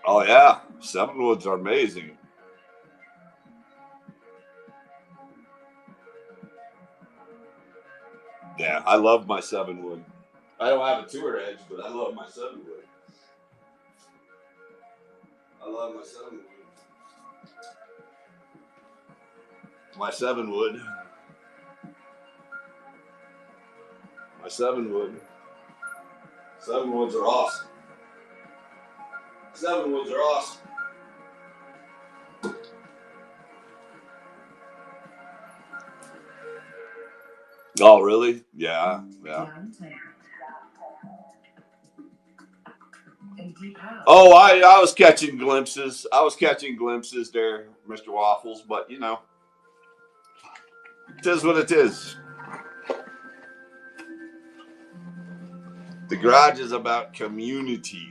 Oh yeah, seven woods are amazing. Yeah, I love my seven wood. I don't have a tour edge, but I love my seven wood. I love my seven wood. My seven wood. My seven wood. Seven woods are awesome. Seven woods are awesome. Oh really? Yeah, yeah. Oh, I was catching glimpses. I was catching glimpses there, Mr. Waffles. But you know, it is what it is. The garage is about community.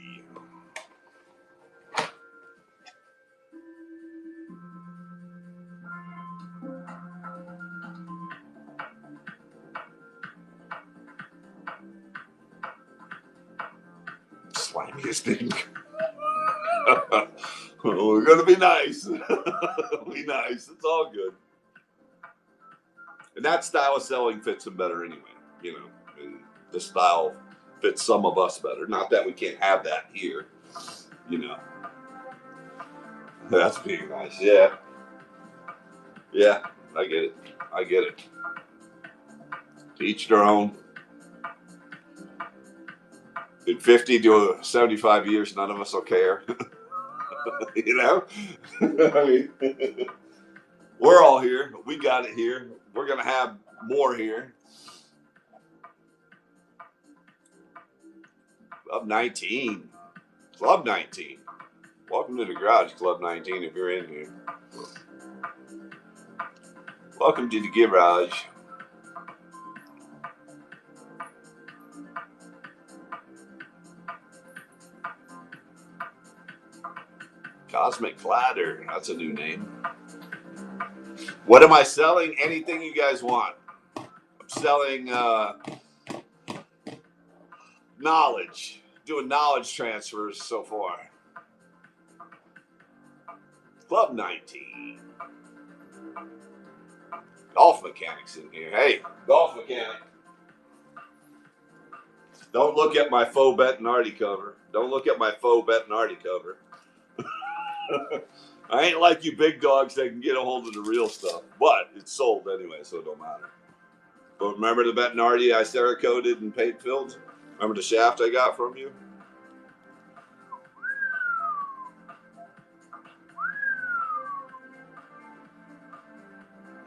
Slimiest thing. We're gonna be nice. Be nice. It's all good. And that style of selling fits him better anyway. You know, and this style fits some of us better. Not that we can't have that here. You know, that's being nice. Yeah, yeah. I get it. I get it. To each their own. In 50 to 75 years, none of us will care. You know? I mean, we're all here. We got it here. We're going to have more here. Club 19. Club 19. Welcome to the garage, Club 19, if you're in here. Welcome to the garage. Cosmic Clatter. That's a new name. What am I selling? Anything you guys want. I'm selling knowledge. Doing knowledge transfers so far. Club 19. Golf mechanics in here. Hey, golf mechanic. Don't look at my faux Bettinardi cover. Don't look at my faux Bettinardi cover. I ain't like you big dogs that can get a hold of the real stuff. But it's sold anyway, so it don't matter. But remember the Bettinardi I Cerakoted and paint filled? Remember the shaft I got from you?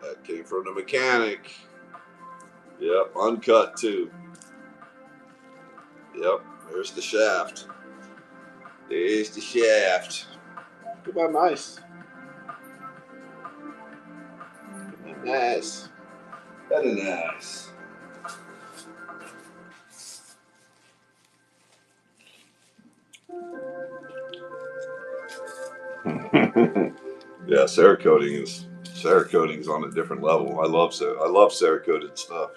That came from the mechanic. Yep, uncut too. Yep, there's the shaft. There's the shaft. Look at nice. Nice. Very nice. Yeah, Cerakoting's on a different level. I love Cerakoted stuff.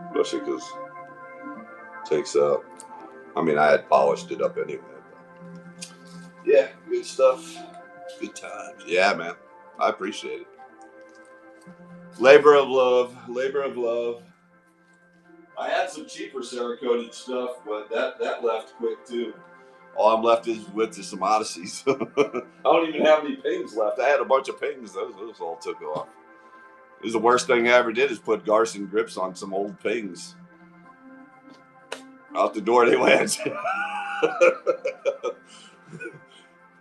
Especially because it takes up. I mean, I had polished it up anyway. But yeah, good stuff. Good times. Yeah, man. I appreciate it. Labor of love. Labor of love. I had some cheaper Cerakoted stuff, but that left quick too. All I'm left is with some Odysseys. I don't even have any pings left. I had a bunch of pings. Those all took off. It was the worst thing I ever did is put Garson grips on some old pings. Out the door they went.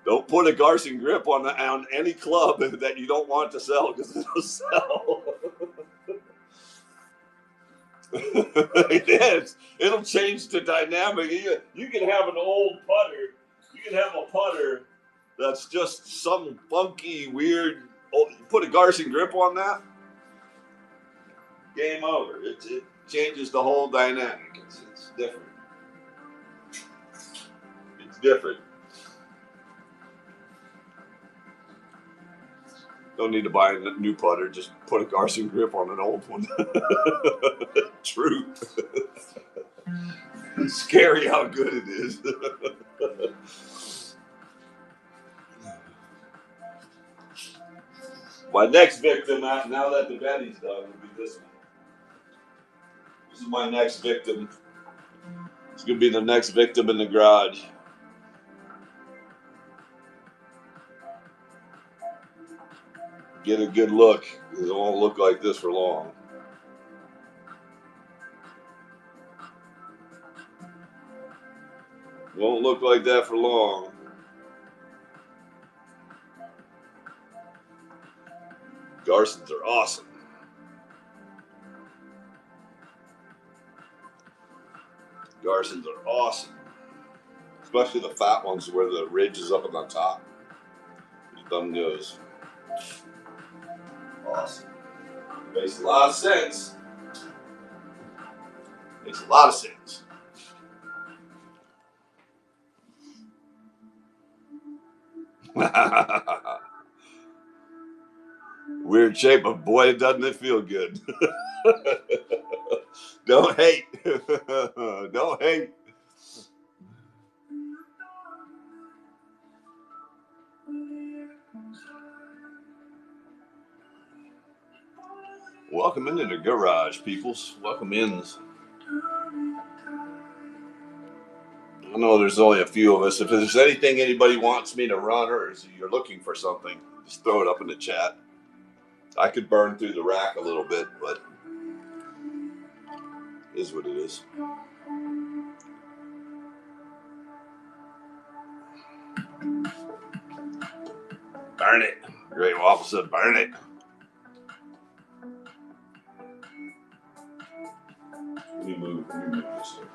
Don't put a Garson grip on any club that you don't want to sell because it'll sell. It is. It'll change the dynamic. You can have an old putter. You can have a putter that's just some funky, weird. Put a Garson grip on that. Game over. It changes the whole dynamic. It's different. It's different. Don't need to buy a new putter. Just put a Garson grip on an old one. True. It's scary how good it is. My next victim, now that the bedding's done, will be this one. This is my next victim. It's going to be the next victim in the garage. Get a good look. It won't look like this for long. Won't look like that for long. Garsons are awesome. Garsons are awesome. Especially the fat ones where the ridge is up on the top. Your thumb goes. Awesome. Makes a lot of sense. Makes a lot of sense. Weird shape, but boy, doesn't it feel good. Don't hate. Don't hate. Welcome into the garage, peoples. Welcome in. I know there's only a few of us. If there's anything anybody wants me to run or you're looking for something, just throw it up in the chat. I could burn through the rack a little bit, but it is what it is. Burn it. Great Waffle said, burn it. Let me move this way.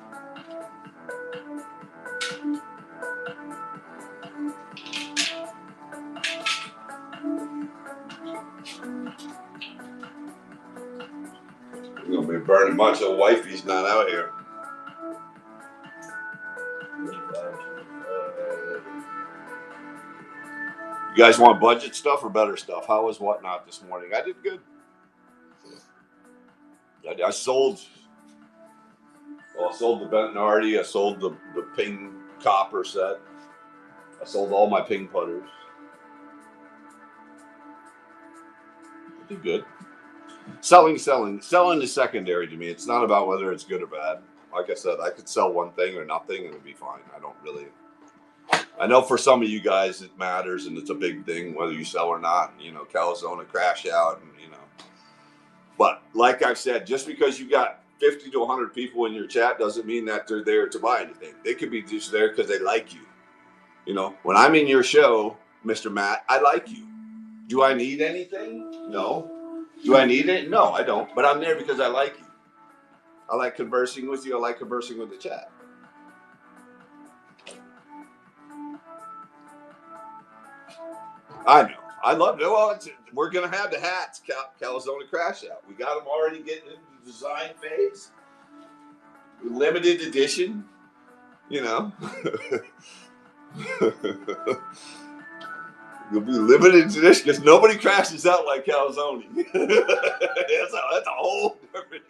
You're going to be burning much. So wifey's not out here. You guys want budget stuff or better stuff? How was Whatnot this morning? I did good. I sold the Bentonardi. I sold the Ping copper set. I sold all my Ping putters. I did good. Selling is secondary to me. It's not about whether it's good or bad. Like I said, I could sell one thing or nothing and it'd be fine. I know for some of you guys it matters and it's a big thing whether you sell or not. You know, Calzone crash out and But like I've said, just because you got 50 to 100 people in your chat doesn't mean that they're there to buy anything. They could be just there because they like you. You know, when I'm in your show, Mr. Matt, I like you. Do I need anything? No. Do I need it? No, I don't. But I'm there because I like you. I like conversing with you. I like conversing with the chat. I know. I love it. Well, we're going to have the hats, Calzone Crash Out. We got them already getting into the design phase. Limited edition, you know. It'll be limited edition because nobody crashes out like Calzone. That's a whole different.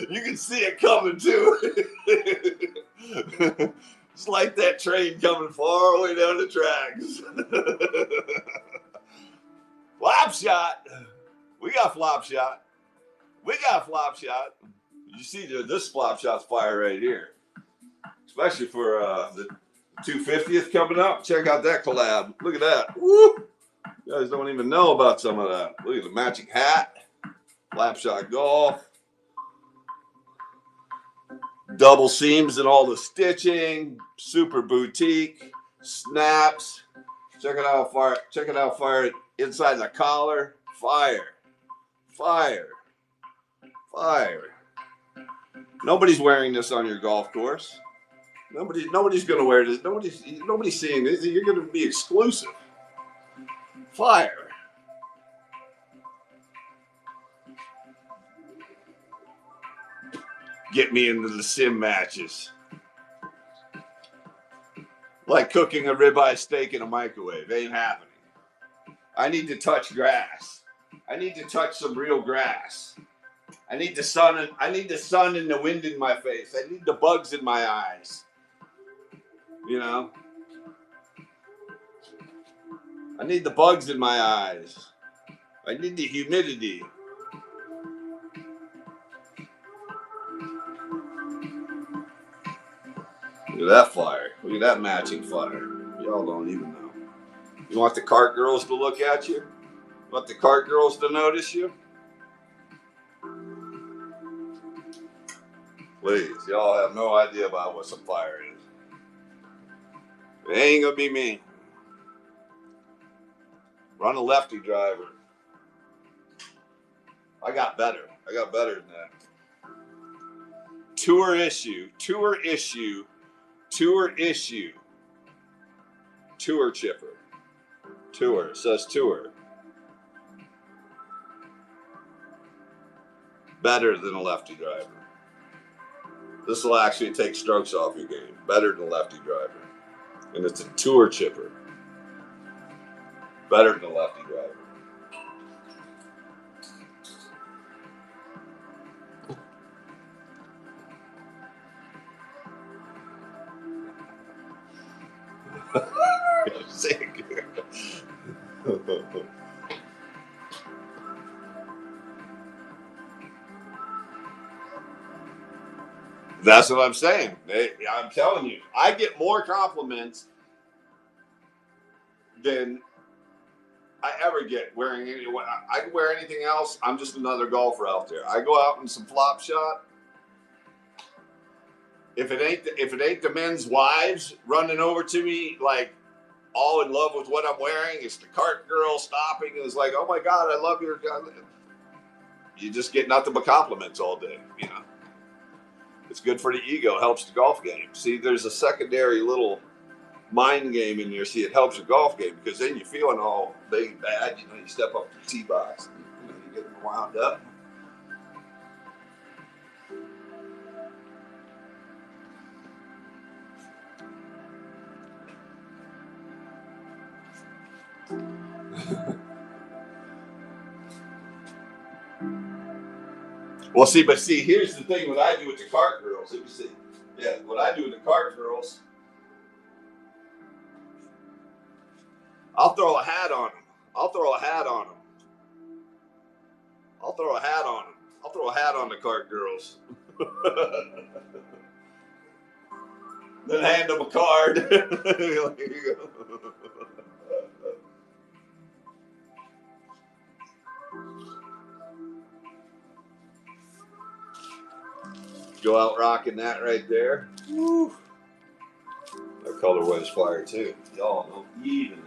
You can see it coming too. It's like that train coming far away down the tracks. Flop shot. We got flop shot. You see this flop shot's fire right here. Especially for the 250th coming up. Check out that collab. Look at that. Woo! You guys don't even know about some of that. Look at the matching hat. Flap shot golf. Double seams and all the stitching. Super boutique. Snaps. Check it out, fire. Check it out, fire. Inside the collar. Fire. Nobody's wearing this on your golf course. Nobody's gonna wear this. Nobody's seeing this. You're gonna be exclusive. Fire. Get me into the sim matches. Like cooking a ribeye steak in a microwave. Ain't happening. I need to touch grass. I need to touch some real grass. I need the sun and the wind in my face. I need the bugs in my eyes. You know? I need the bugs in my eyes. I need the humidity. Look at that flyer. Look at that matching flyer. Y'all don't even know. You want the cart girls to look at you? You want the cart girls to notice you? Please, y'all have no idea about what some fire is. It ain't gonna be me. Run a lefty driver. I got better than that. Tour issue. Tour chipper. Tour. It says tour. Better than a lefty driver. This will actually take strokes off your game. Better than a lefty driver. And it's a tour chipper. Better than a lefty driver. Sick. That's what I'm saying. I'm telling you, I get more compliments than I ever get wearing any. I can wear anything else. I'm just another golfer out there. I go out in some flop shot. If it ain't the men's wives running over to me like all in love with what I'm wearing, it's the cart girl stopping and it's like, oh my God, I love your. You just get nothing but compliments all day, you know. It's good for the ego, helps the golf game. See, there's a secondary little mind game in there. See, it helps your golf game because then you're feeling all big and bad. You know, you step up to the tee box, and, you get wound up. Well, see, here's the thing. What I do with the cart girls, let me see. Yeah, what I do with the cart girls, I'll throw a hat on them. I'll throw a hat on the cart girls. Then hand them a card. Here you go. Go out rocking that right there. Woo. That color was fire too. Y'all don't even know.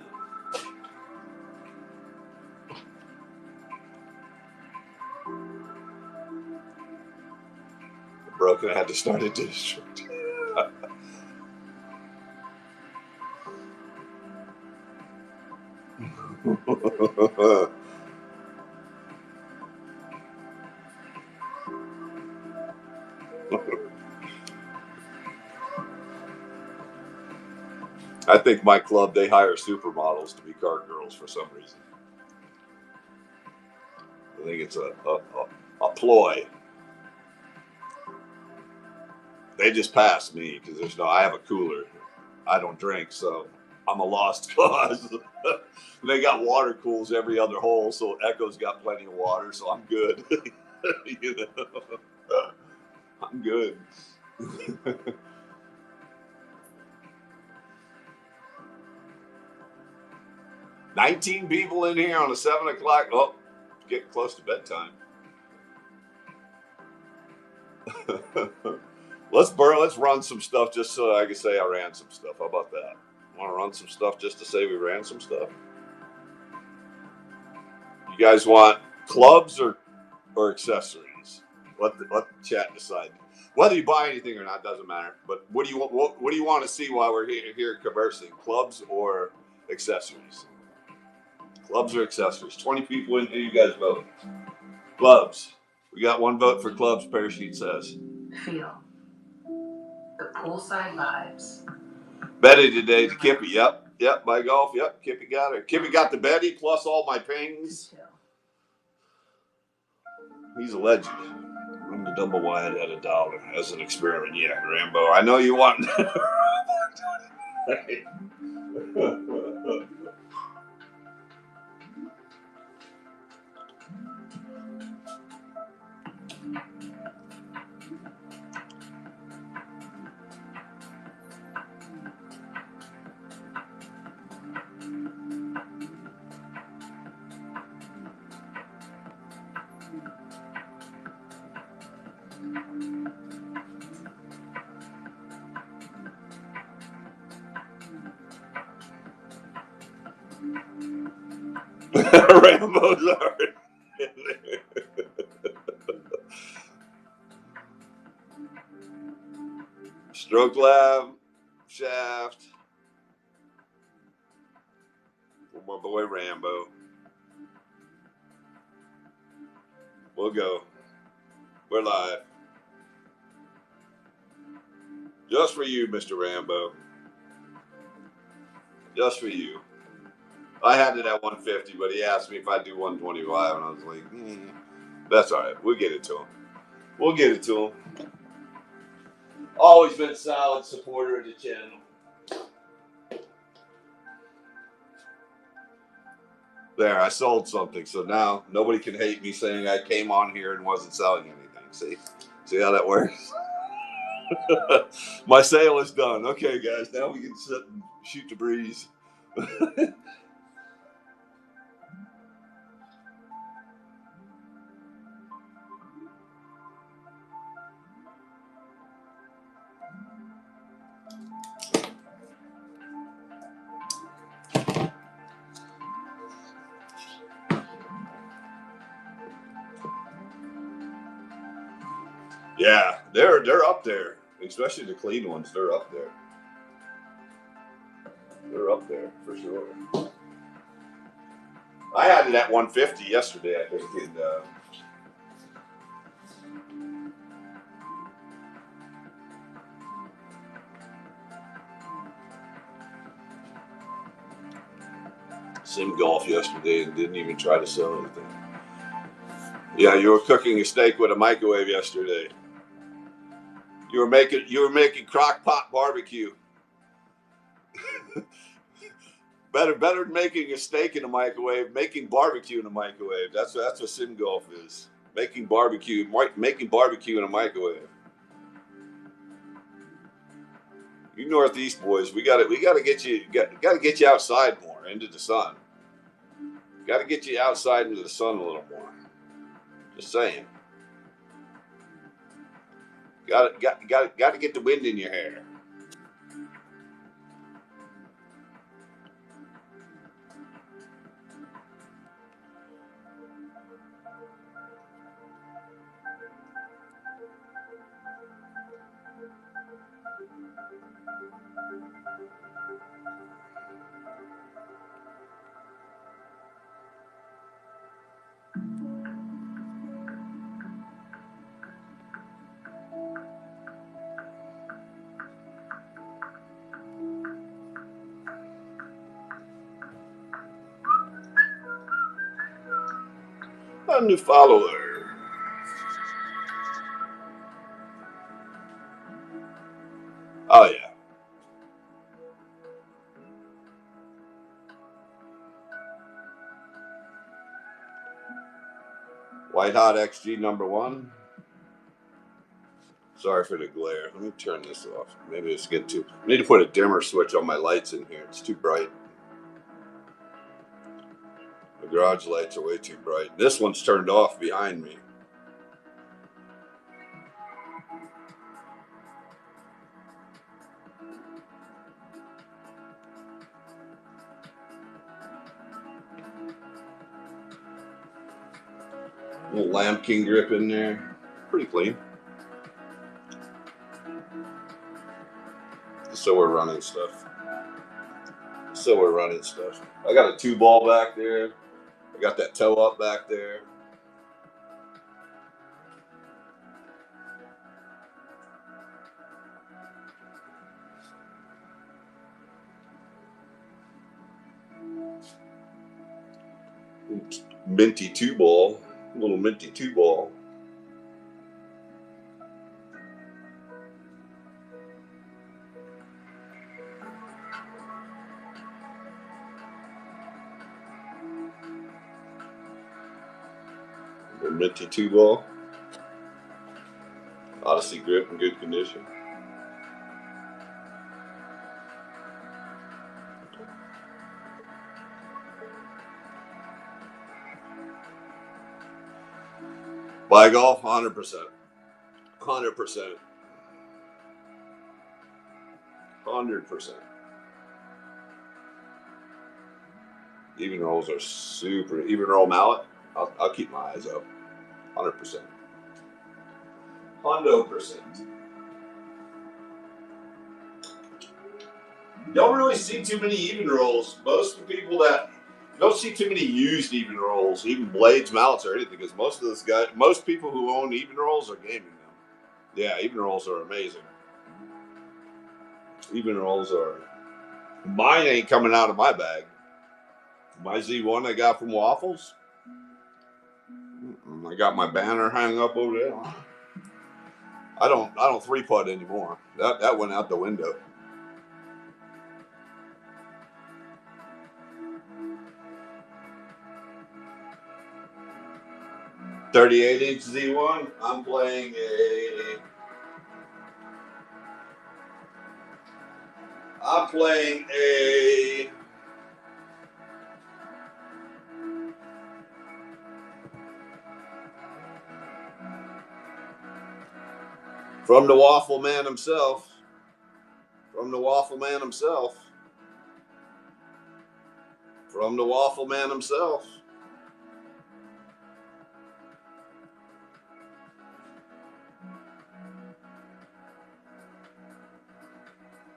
Broken, I had to start a district. I think my club, they hire supermodels to be cart girls for some reason. I think it's a ploy. They just pass me because I have a cooler. I don't drink, so I'm a lost cause. They got water cools every other hole, so Echo's got plenty of water, so I'm good. You know? I'm good. 19 people in here on a 7 o'clock. Oh, getting close to bedtime. Let's run some stuff just so I can say I ran some stuff. How about that? Want to run some stuff just to say we ran some stuff? You guys want clubs or accessories? Let the chat decide. Whether you buy anything or not doesn't matter. But what do you want to see while we're here conversing? Clubs or accessories? Clubs or accessories? 20 people in here. You guys vote. Clubs. We got one vote for clubs. Parachute says. Feel the poolside vibes. Betty today to Kippy. Yep. Yep, my golf. Yep, Kippy got her. Kippy got the Betty plus all my pings. He's a legend. I'm the double wide at $1 as an experiment. Yeah, Rambo. I know you want. Rambo's already in there. Stroke Lab, Shaft. For my boy Rambo. We'll go. We're live. Just for you, Mr. Rambo. Just for you. I had it at 150, but he asked me if I'd do 125, and I was like, that's all right. We'll get it to him. We'll get it to him. Always been a solid supporter of the channel. There, I sold something, so now nobody can hate me saying I came on here and wasn't selling anything. See how that works? My sale is done. Okay, guys, now we can sit and shoot the breeze. Yeah, they're up there, especially the clean ones. They're up there. They're up there for sure. I had it at 150 yesterday, I think. And, sim golf yesterday and didn't even try to sell anything. Yeah, you were cooking a steak with a microwave yesterday. You were making crock pot barbecue. better than making a steak in a microwave, making barbecue in a microwave. That's what sim golf is. Making barbecue in a microwave. You Northeast boys, we gotta get you outside more into the sun. Got to get you outside into the sun a little more. Just saying. Got to get the wind in your hair. A new follower. Oh yeah. White Hot XG #1. Sorry for the glare. Let me turn this off. Maybe it's getting too. I need to put a dimmer switch on my lights in here. It's too bright. The garage lights are way too bright. This one's turned off behind me. A little Lamb King grip in there. Pretty clean. So we're running stuff. I got a 2-ball back there. I got that toe up back there. minty 2-ball, little minty 2-ball. The minty 2-ball. Odyssey grip in good condition. Buy golf, 100%. 100%. 100%. Even rolls are super. Even roll mallet, I'll keep my eyes out. 100%. 100%. Don't really see too many even rolls. Most of the people that you don't see too many used even rolls, even blades, mallets, or anything, because most people who own even rolls are gaming them. Yeah, even rolls are amazing. Even rolls are. Mine ain't coming out of my bag. My Z1 I got from Waffles. I got my banner hanging up over there. I don't 3-putt anymore. That went out the window. .38-inch Z1. I'm playing a from the Waffle Man himself. From the Waffle Man himself. From the Waffle Man himself.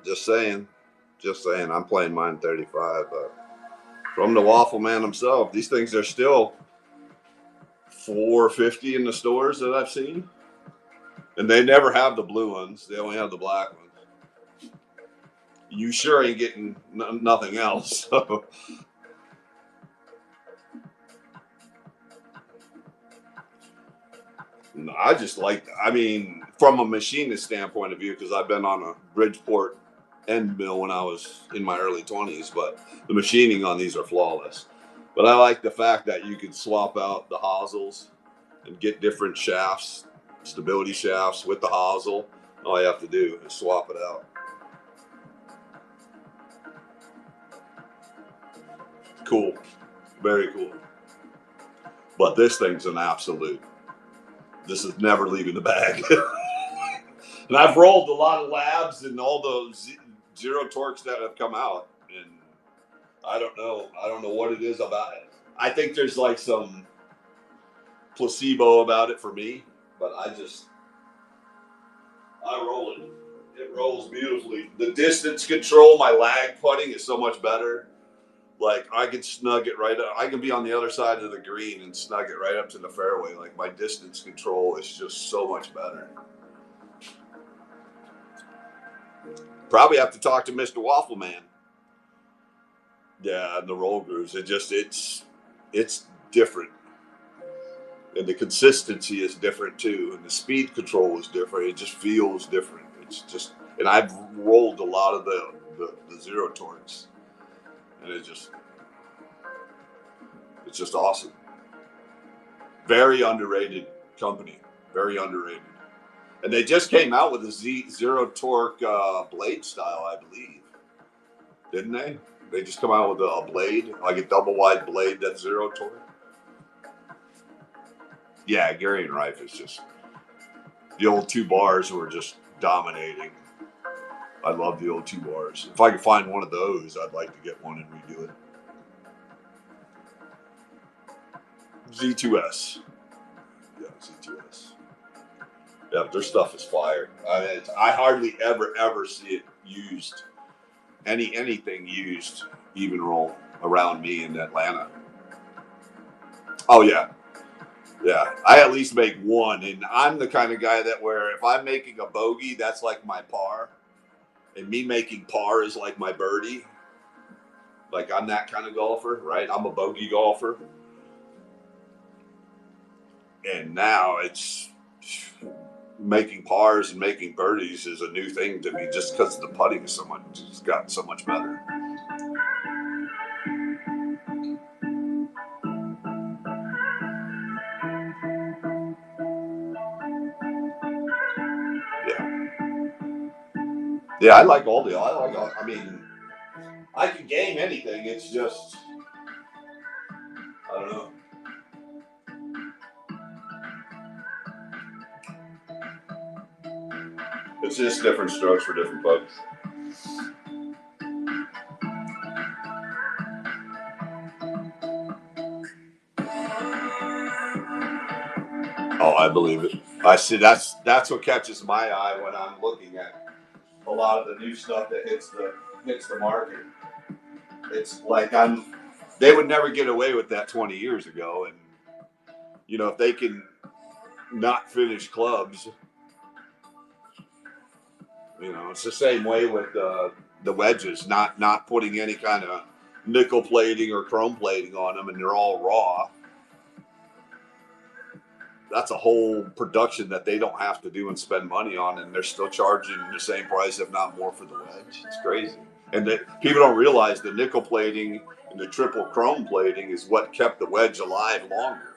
Just saying. I'm playing mine 35, but from the Waffle Man himself. These things are still $450 in the stores that I've seen, and they never have the blue ones. They only have the black ones. You sure ain't getting nothing else. So. I just from a machinist standpoint of view, because I've been on a Bridgeport end mill when I was in my early 20s, but the machining on these are flawless. But I like the fact that you can swap out the hosels and get different shafts, stability shafts with the hosel. All you have to do is swap it out. Cool. Very cool. But this thing's an absolute. This is never leaving the bag. And I've rolled a lot of labs and all those Zero Torques that have come out, and I don't know what it is about it. I think there's like some placebo about it for me, but I roll it. It rolls beautifully. The distance control, my lag putting is so much better. Like I can snug it right up. I can be on the other side of the green and snug it right up to the fairway. Like my distance control is just so much better. Probably have to talk to Mr. Waffle Man. Yeah, and the roll grooves. It's different. And the consistency is different too. And the speed control is different. It just feels different. And I've rolled a lot of the Zero Torques. And it's just awesome. Very underrated company. Very underrated. And they just came out with a Zero Torque blade style, I believe. Didn't they? They just come out with a blade, like a double wide blade that's Zero Torque. Yeah, Gary and Rife is just the old 2 bars were just dominating. I love the old 2 bars. If I could find one of those, I'd like to get one and redo it. Z2S. Yeah, Z2S. Yeah, their stuff is fire. I hardly ever see it used. Anything used even roll around me in Atlanta. Oh yeah. Yeah, I at least make one, and I'm the kind of guy that where if I'm making a bogey, that's like my par, and me making par is like my birdie. Like I'm that kind of golfer, right? I'm a bogey golfer. And now it's making pars and making birdies is a new thing to me just because the putting is it's gotten so much better. Yeah, I like all. I mean, I can game anything. It's just, I don't know. It's just different strokes for different folks. Oh, I believe it. I see. That's what catches my eye when I'm looking at a lot of the new stuff that hits the market. It's like they would never get away with that 20 years ago, and if they can not finish clubs, it's the same way with the wedges, not putting any kind of nickel plating or chrome plating on them, and they're all raw. That's a whole production that they don't have to do and spend money on, and they're still charging the same price, if not more, for the wedge. It's crazy. And people don't realize the nickel plating and the triple chrome plating is what kept the wedge alive longer.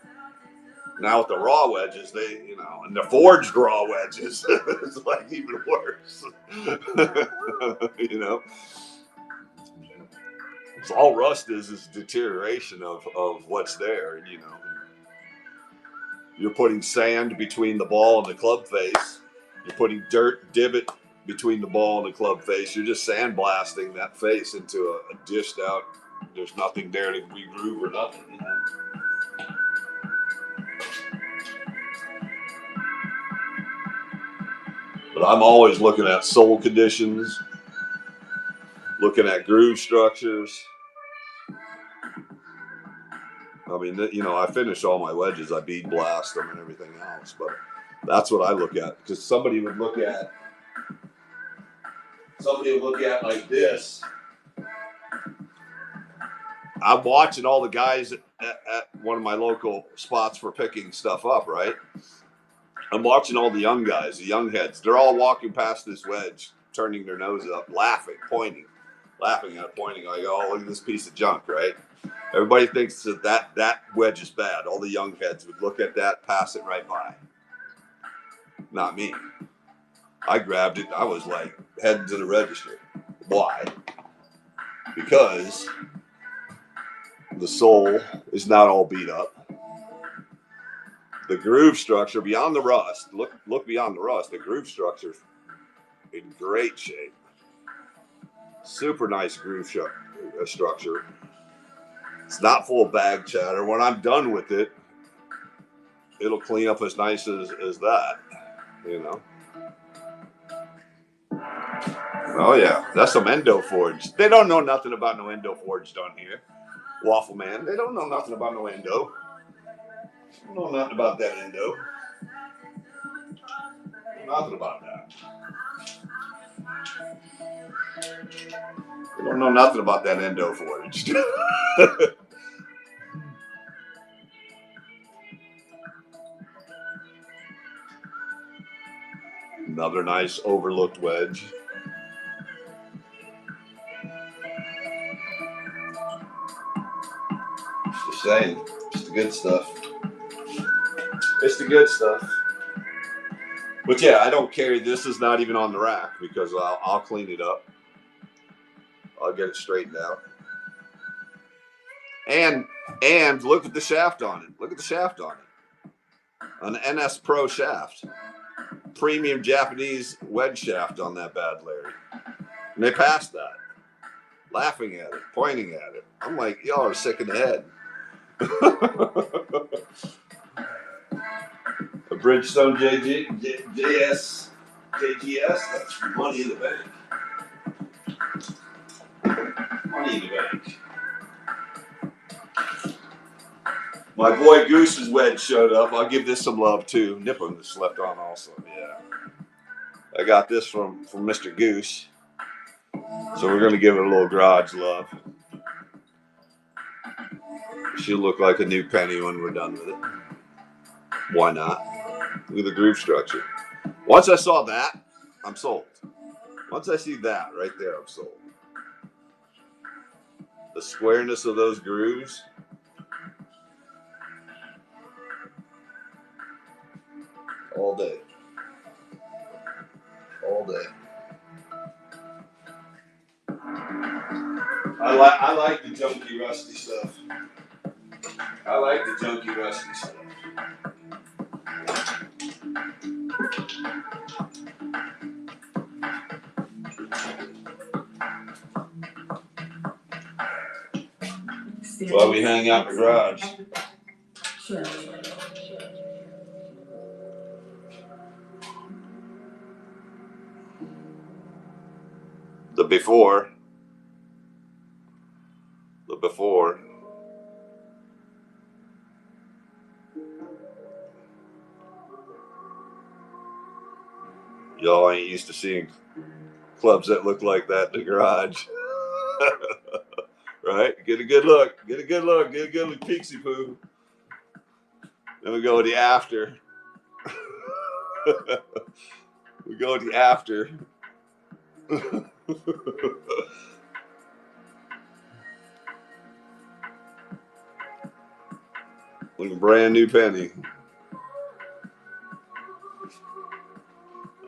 Now with the raw wedges, and the forged raw wedges, it's like even worse. So all rust is deterioration of what's there, and you're putting sand between the ball and the club face. You're putting dirt divot between the ball and the club face. You're just sandblasting that face into a dished out. There's nothing there to regroove or nothing. But I'm always looking at sole conditions, looking at groove structures. I mean, I finish all my wedges. I bead blast them and everything else. But that's what I look at. Because somebody would look at like this. I'm watching all the guys at one of my local spots for picking stuff up, right? I'm watching all the young guys, the young heads. They're all walking past this wedge, turning their nose up, laughing at it, pointing. Like, oh, look at this piece of junk, right? Everybody thinks that wedge is bad. All the young heads would look at that, pass it right by. Not me. I grabbed it. I was like heading to the register. Why? Because the sole is not all beat up. The groove structure beyond the rust. Look beyond the rust. The groove structure in great shape. Super nice groove structure. It's not full of bag chatter. When I'm done with it, it'll clean up as nice as that. Oh yeah, that's some endo forge. They don't know nothing about no endo forge down here. Waffle Man, they don't know nothing about no endo. They don't know nothing about that endo. Nothing about that. They don't know nothing about that endo forge. Another nice overlooked wedge. Just saying, it's the good stuff. It's the good stuff. But yeah, I don't carry this. Is not even on the rack because I'll clean it up. I'll get it straightened out. And look at the shaft on it. Look at the shaft on it. An NS Pro shaft. Premium Japanese wedge shaft on that bad Larry. And they passed that. Laughing at it, pointing at it. I'm like, y'all are sick in the head. A Bridgestone JGS, that's money in the bank. Money in the bank. My boy Goose's wedge showed up. I'll give this some love too. Nippon just slept on also. Yeah. I got this from Mr. Goose. So we're going to give it a little garage love. She'll look like a new penny when we're done with it. Why not? Look at the groove structure. Once I saw that, I'm sold. Once I see that right there, I'm sold. The squareness of those grooves. All day. All day. I like the junky rusty stuff. I like the junky rusty stuff. That's why we hang out in the garage. The before. Y'all ain't used to seeing clubs that look like that in the garage. Right? Get a good look. Get a good look. Pixie poo. Then we go with the after. We go with the after. Like a brand new penny.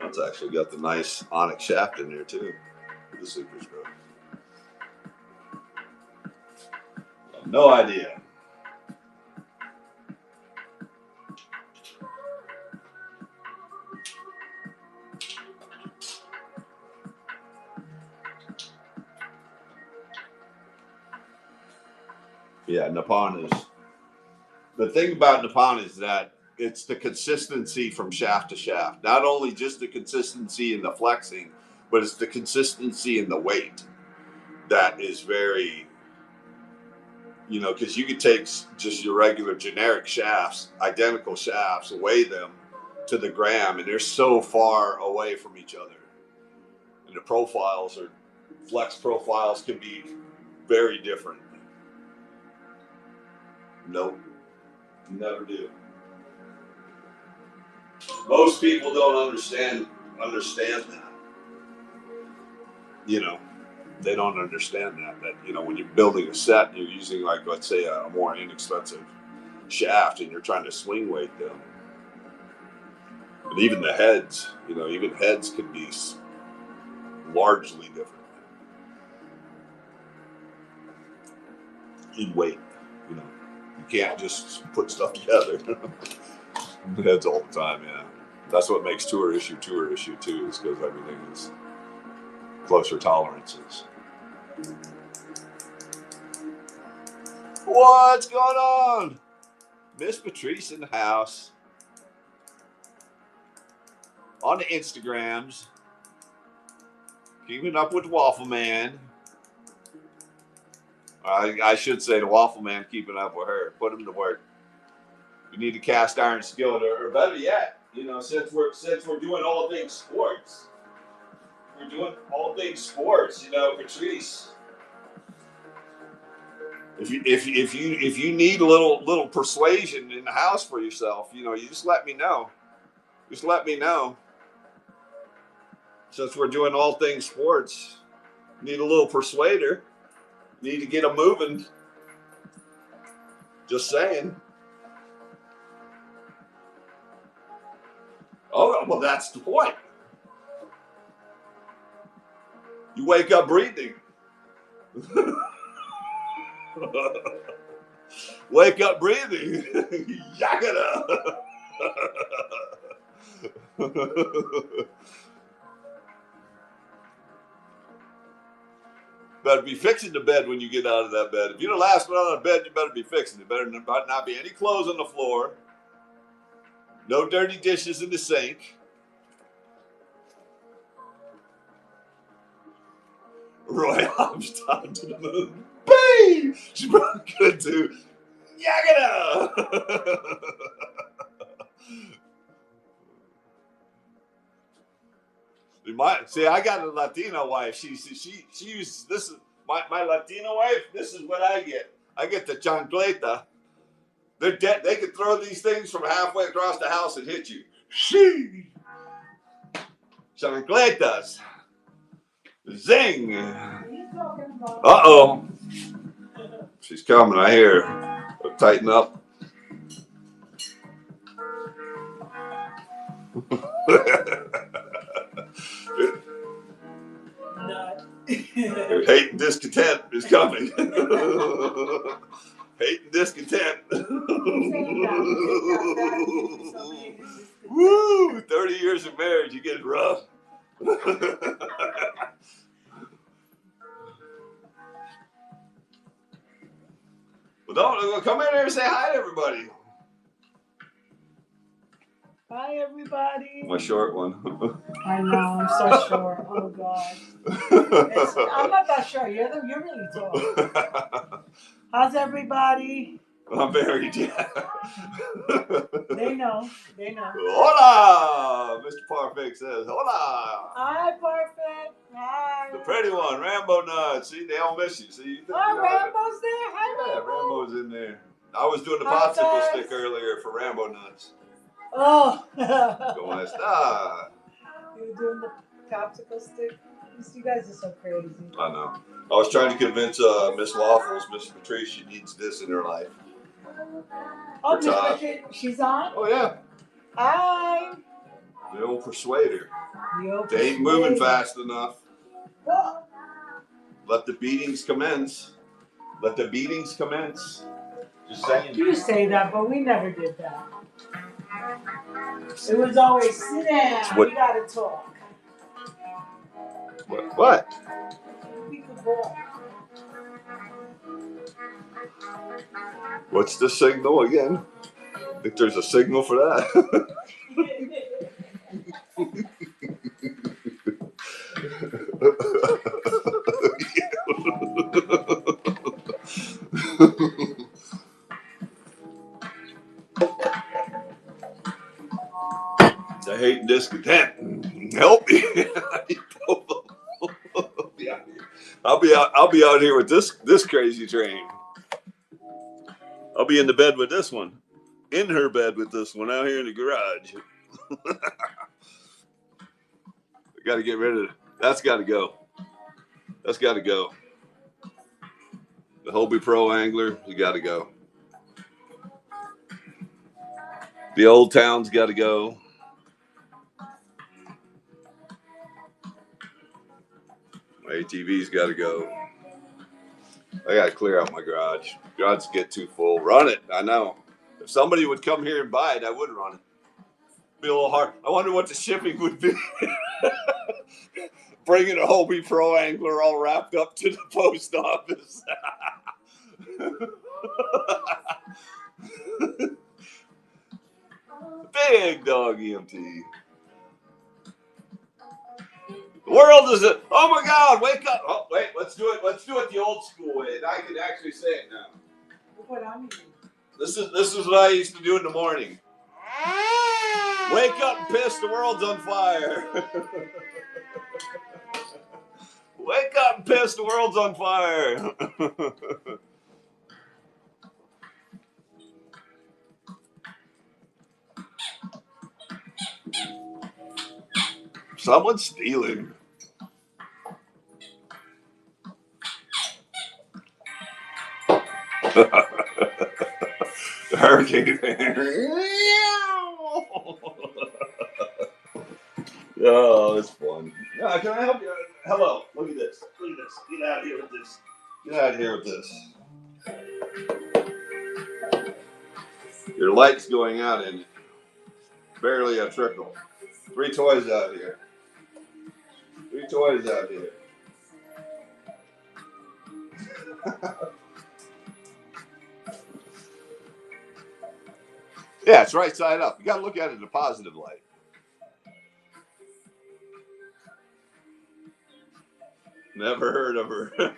That's actually got the nice onyx shaft in there too. The Super Stroke. No idea. Yeah, Nippon is. The thing about Nippon is that it's the consistency from shaft to shaft. Not only just the consistency in the flexing, but it's the consistency in the weight that is very, because you could take just your regular generic shafts, identical shafts, weigh them to the gram, and they're so far away from each other. And the profiles or flex profiles can be very different. Nope. Never do. Most people don't understand that. They don't understand that when you're building a set and you're using, like, let's say a more inexpensive shaft and you're trying to swing weight them. And even the heads, even heads could be largely different in weight. You can't just put stuff together. Heads all the time, yeah. That's what makes tour issue too, is because everything is closer tolerances. What's going on? Miss Patrice in the house. On the Instagrams. Keeping up with the Waffle Man. I should say the Waffle Man keeping up with her. Put him to work. We need a cast iron skillet, or better yet, since we're doing all things sports. We're doing all things sports, Patrice. If you need a little persuasion in the house for yourself, you just let me know. Just let me know. Since we're doing all things sports, need a little persuader. Need to get them moving. Just saying. Oh, well, that's the point. You wake up breathing. Wake up breathing. Yakada. Better be fixing the bed when you get out of that bed. If you're the last one out of bed, you better be fixing it. Better not be any clothes on the floor. No dirty dishes in the sink. Roy Armstrong to the moon. Bang! She's probably good too. Yakada! I got a Latina wife. She uses this is my Latina wife. This is what I get. I get the chancleta. They're dead. They could throw these things from halfway across the house and hit you. Shee! Chancletas. Zing! Uh-oh. She's coming, I hear her. Tighten up. Hate and discontent is coming. Hate and discontent. Woo! 30 years of marriage, you get it rough. Well, don't come in here and say hi to everybody. Hi, everybody. My short one. I know, I'm so short. Oh, God. I'm not that short. You're really tall. How's everybody? I'm married, yeah. They know. Hola! Mr. Parfait says, hola! Hi, Parfait. Hi. The pretty one, Rambo Nuts. See, they all miss you. See, you think Rambo's there. Hi, yeah, Rambo. Rambo's in there. I was doing the popsicle stick earlier for Rambo Nuts. Oh. ¿Cómo está? You were doing the popsicle stick? You guys are so crazy. I know. I was trying to convince Miss Waffles, Miss Patrice, she needs this in her life. Oh, Miss Patrice, she's on? Oh, yeah. Hi. The old persuader. They ain't moving fast enough. What? Let the beatings commence. Let the beatings commence. Just saying. You say that, but we never did that. It was always sit down. We gotta talk. What? We could walk. What's the signal again? I think there's a signal for that. I hate and discontent. Help me. I'll be out here with this crazy train. I'll be in the bed with this one. In her bed with this one out here in the garage. I got to get rid of it. That's got to go. That's got to go. The Hobie Pro Angler, you got to go. The Old Town's got to go. My ATV's got to go. I got to clear out my garage. Garages get too full. Run it. I know. If somebody would come here and buy it, I would run it. Be a little hard. I wonder what the shipping would be. Bringing a Hobie Pro Angler all wrapped up to the post office. Big dog EMT. The world is a, oh my God, wake up. Oh, wait, let's do it the old school way. I can actually say it now. Look what I mean. This is what I used to do in the morning. Wake up and piss, the world's on fire. Wake up and piss, the world's on fire. Someone's stealing. The hurricane. Oh, that's fun. Can I help you? Hello. Look at this. Look at this. Get out of here with this. Get out of here with this. Your light's going out in it. Barely a trickle. 3 toys out here. 3 toys out here. Yeah, it's right side up. You got to look at it in a positive light. Never heard of her.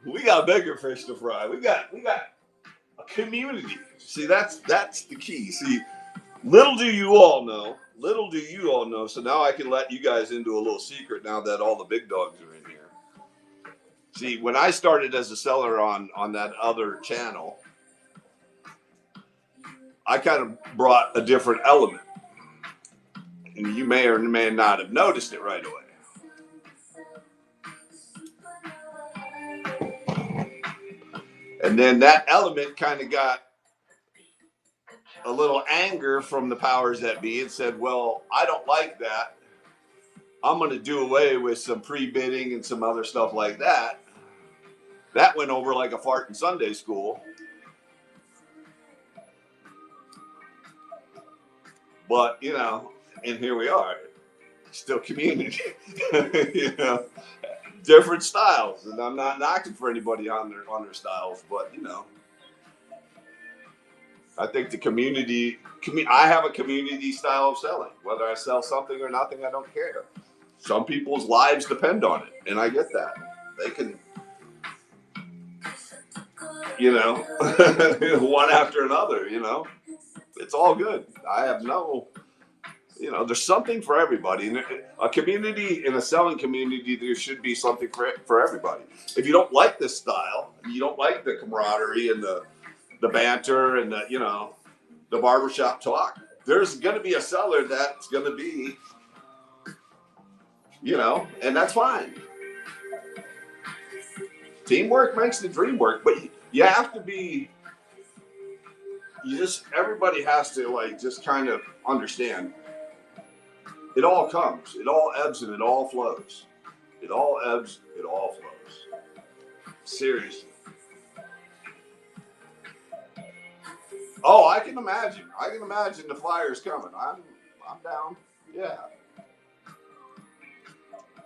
We got bigger fish to fry. We got a community. See, that's the key. See, little do you all know. So now I can let you guys into a little secret now that all the big dogs are in here. See, when I started as a seller on that other channel, I kind of brought a different element. And you may or may not have noticed it right away. And then that element kind of got a little anger from the powers that be and said, well, I don't like that. I'm going to do away with some pre-bidding and some other stuff like that. That went over like a fart in Sunday school. But, you know, and here we are. Still community. You know, different styles. And I'm not knocking for anybody on their styles, but, you know, I think the community, I have a community style of selling. Whether I sell something or nothing, I don't care. Some people's lives depend on it, and I get that. They can, you know, one after another, you know. It's all good. I have no, you know, there's something for everybody. In a community, in a selling community, there should be something for everybody. If you don't like this style, you don't like the camaraderie and the banter and the, you know, the barbershop talk, there's going to be a seller that's going to be, you know, and that's fine. Teamwork makes the dream work, but you have to be, everybody has to like just kind of understand it all comes, it all ebbs and it all flows. It all ebbs, it all flows. Seriously. Oh, I can imagine. I can imagine the fire's coming. I'm down. Yeah.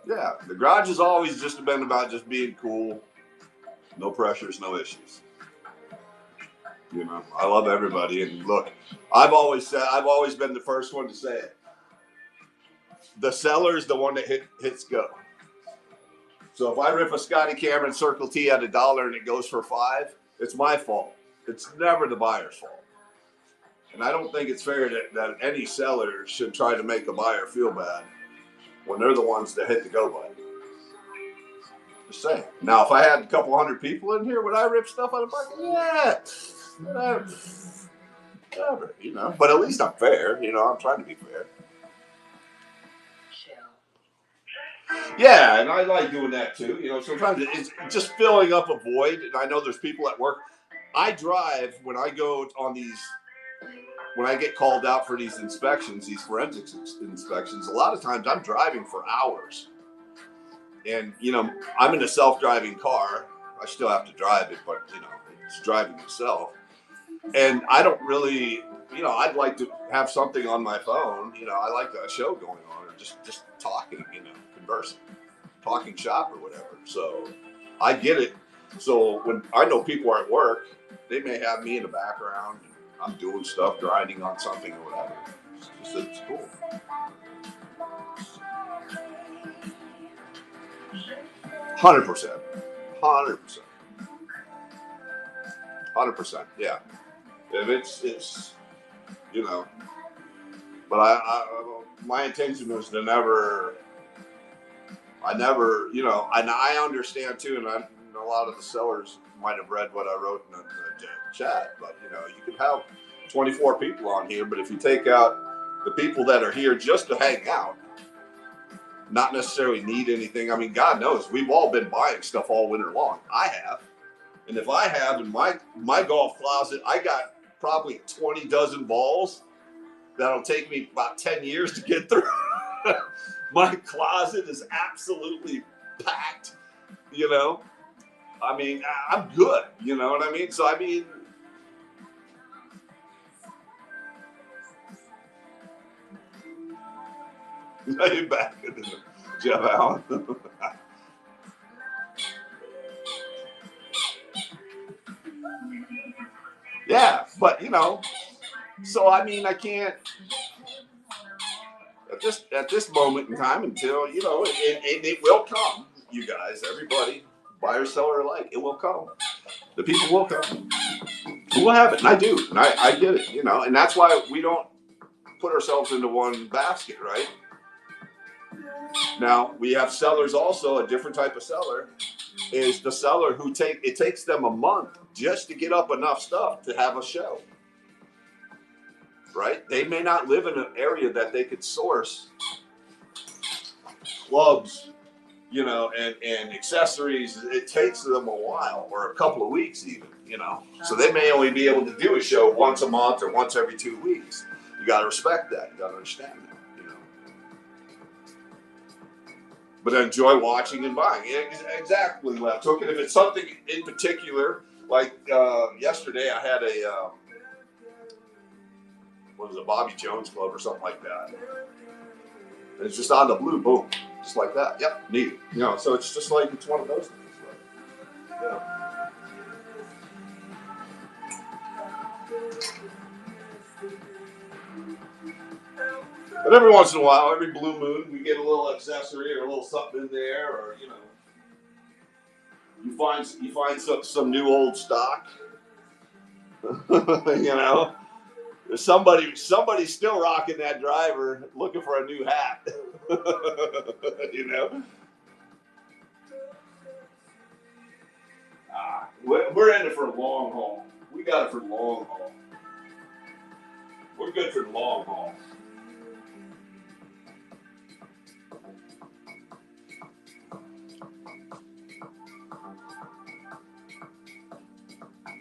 Yeah. The garage has always just been about just being cool. No pressures, no issues. You know, I love everybody. And look, I've always been the first one to say it. The seller's the one that hits go. So if I rip a Scotty Cameron Circle T at $1 and it goes for $5, it's my fault. It's never the buyer's fault. And I don't think it's fair that any seller should try to make a buyer feel bad when they're the ones that hit the go button. Just saying. Now, if I had a couple hundred people in here, would I rip stuff out of the bucket? Yeah. Whatever, you know. But at least I'm fair. You know, I'm trying to be fair. Yeah, and I like doing that too. You know, sometimes it's just filling up a void. And I know there's people at work. I drive when I go on these, when I get called out for these inspections, these forensics inspections, a lot of times I'm driving for hours. And, you know, I'm in a self-driving car. I still have to drive it, but, you know, it's driving itself. And I don't really, you know, I'd like to have something on my phone. You know, I like a show going on or just talking, you know, conversing, talking shop or whatever. So I get it. So when I know people are at work, they may have me in the background. I'm doing stuff, grinding on something or whatever. It's cool. 100%. 100%. Yeah. If it's, you know, but I my intention was to never, you know, and I understand too, and a lot of the sellers might have read what I wrote in the chat, but you know, you could have 24 people on here, but if you take out the people that are here just to hang out, not necessarily need anything. I mean, God knows we've all been buying stuff all winter long. I have, and if I have in my golf closet, I got probably 20 dozen balls that'll take me about 10 years to get through. My closet is absolutely packed, you know. I mean, I'm good, you know what I mean? So, I mean, you're back in Jeff Allen. Yeah, but, you know, so, I mean, I can't, at this moment in time until, you know, it will come, you guys, everybody, buyer, seller alike, it will come. The people will come. We'll have it, and I do, and I get it, you know, and that's why we don't put ourselves into one basket, right? Now we have sellers also. A different type of seller is the seller who it takes them a month just to get up enough stuff to have a show. Right? They may not live in an area that they could source clubs, you know, and accessories. It takes them a while or a couple of weeks even, you know. So they may only be able to do a show once a month or once every 2 weeks. You got to respect that. You got to understand that, you know. But enjoy watching and buying. Exactly, Left Hook. And if it's something in particular, like yesterday I had a, what was it, Bobby Jones Club or something like that. And it's just on the blue, boom, just like that. Yep, neat. You know, so it's just like, it's one of those things. Like, yeah. But every once in a while, every blue moon, we get a little accessory or a little something in there, or you know, you find some new old stock. You know, somebody's still rocking that driver, looking for a new hat. You know, we're in it for the long haul. We got it for the long haul. We're good for the long haul.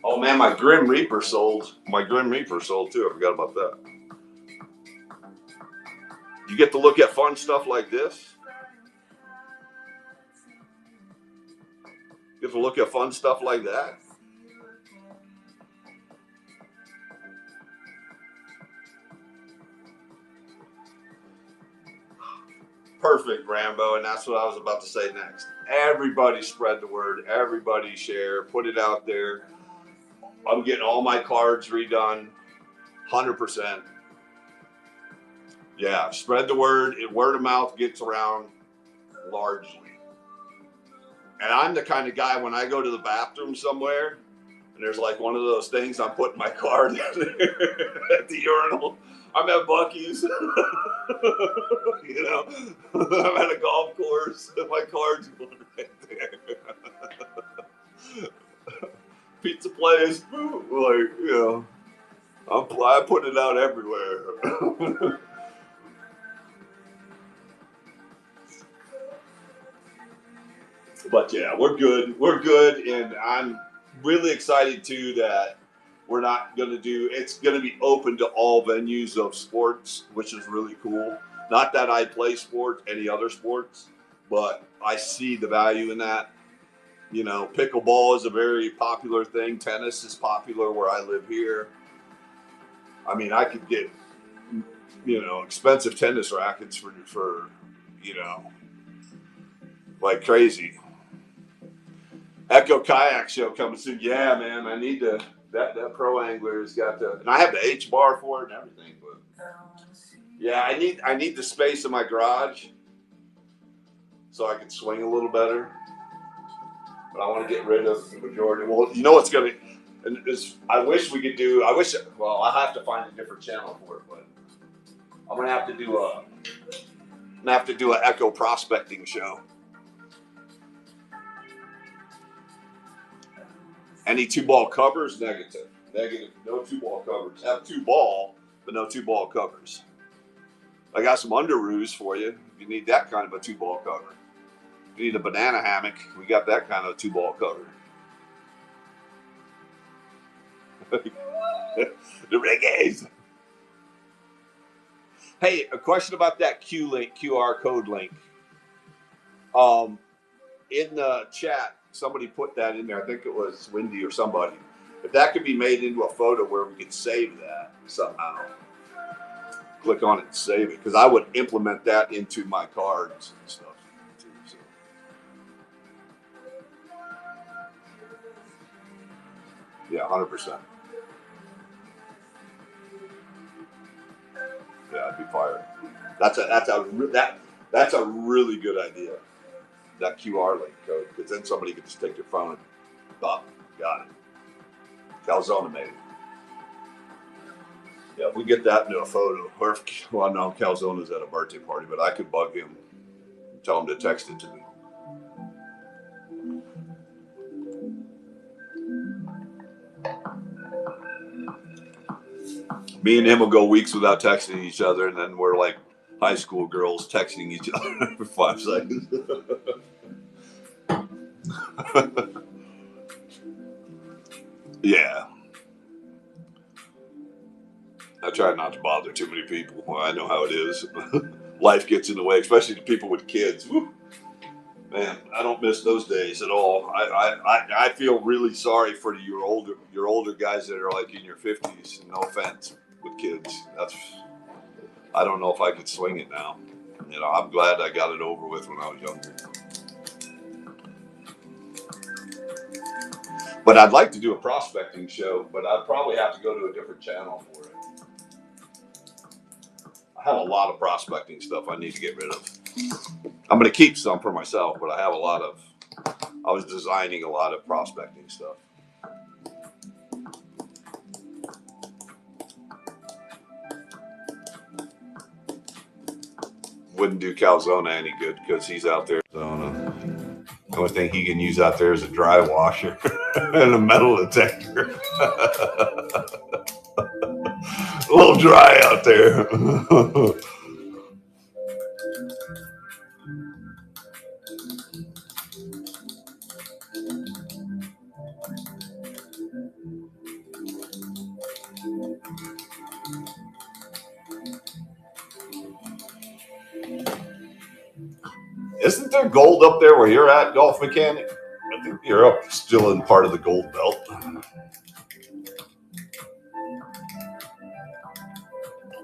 Oh man, my Grim Reaper sold. My Grim Reaper sold too. I forgot about that. You get to look at fun stuff like this. You get to look at fun stuff like that. Perfect, Rambo, and that's what I was about to say next. Everybody spread the word. Everybody share. Put it out there. I'm getting all my cards redone. 100%. Yeah, spread the word. Word of mouth gets around largely. And I'm the kind of guy, when I go to the bathroom somewhere, and there's like one of those things, I'm putting my card in there at the urinal. I'm at Buc-ee's. You know, I'm at a golf course, and my card's going right there. Pizza place, like, you know, I put it out everywhere. But yeah, we're good, and I'm really excited too that we're not going to do, it's going to be open to all venues of sports, which is really cool. Not that I play sports, any other sports, but I see the value in that. You know, pickleball is a very popular thing. Tennis is popular where I live here. I mean, I could get, you know, expensive tennis rackets for you know, like crazy. Echo Kayak Show coming soon. Yeah, man, I need to. That pro angler's got to, and I have the H bar for it and everything. But yeah, I need the space in my garage so I can swing a little better. But I want to get rid of the majority. Well, you know what's gonna, and I wish we could do. Well, I have to find a different channel for it, but I'm gonna have to do an Echo prospecting show. Any 2-ball covers? Negative. No 2-ball covers. Have 2-ball, but no 2-ball covers. I got some underoos for you. If you need that kind of a 2-ball cover. If you need a banana hammock, we got that kind of 2-ball cover. The reggaes. Hey, a question about that QR code link. In the chat, somebody put that in there. I think it was Wendy or somebody. If that could be made into a photo where we could save that somehow, click on it and save it, because I would implement that into my cards and stuff too. So. Yeah, 100%. Yeah, I'd be fired. That's a really good idea. That QR link code, because then somebody could just take their phone and got it. Calzona made it. Yeah, we get that into a photo. Or no, Calzona's at a birthday party, but I could bug him. Tell him to text it to me. Me and him will go weeks without texting each other, and then we're like high school girls texting each other for 5 seconds. Yeah. I try not to bother too many people. I know how it is. Life gets in the way, especially the people with kids. Woo. Man, I don't miss those days at all. I feel really sorry for your older guys that are like in your 50s. No offense, with kids. I don't know if I could swing it now. You know, I'm glad I got it over with when I was younger. But I'd like to do a prospecting show, but I'd probably have to go to a different channel for it. I have a lot of prospecting stuff I need to get rid of. I'm going to keep some for myself, but I have I was designing a lot of prospecting stuff. Wouldn't do Calzona any good because he's out there. The only thing he can use out there is a dry washer and a metal detector. A little dry out there. Isn't there gold up there where you're at, Golf Mechanic? I think you're up still in part of the gold belt.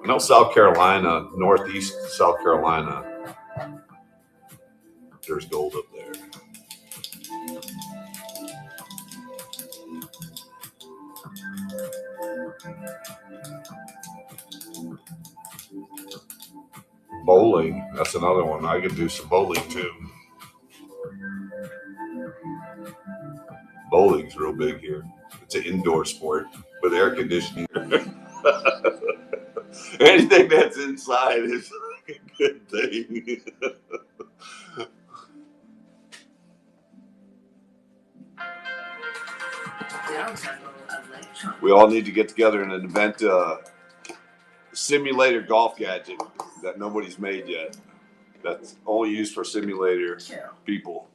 I know South Carolina, northeast South Carolina, there's gold up there. Bowling, that's another one. I could do some bowling too. Bowling's real big here. It's an indoor sport with air conditioning. Anything that's inside is a good thing. We all need to get together and invent a simulator golf gadget that nobody's made yet. That's only used for simulator people.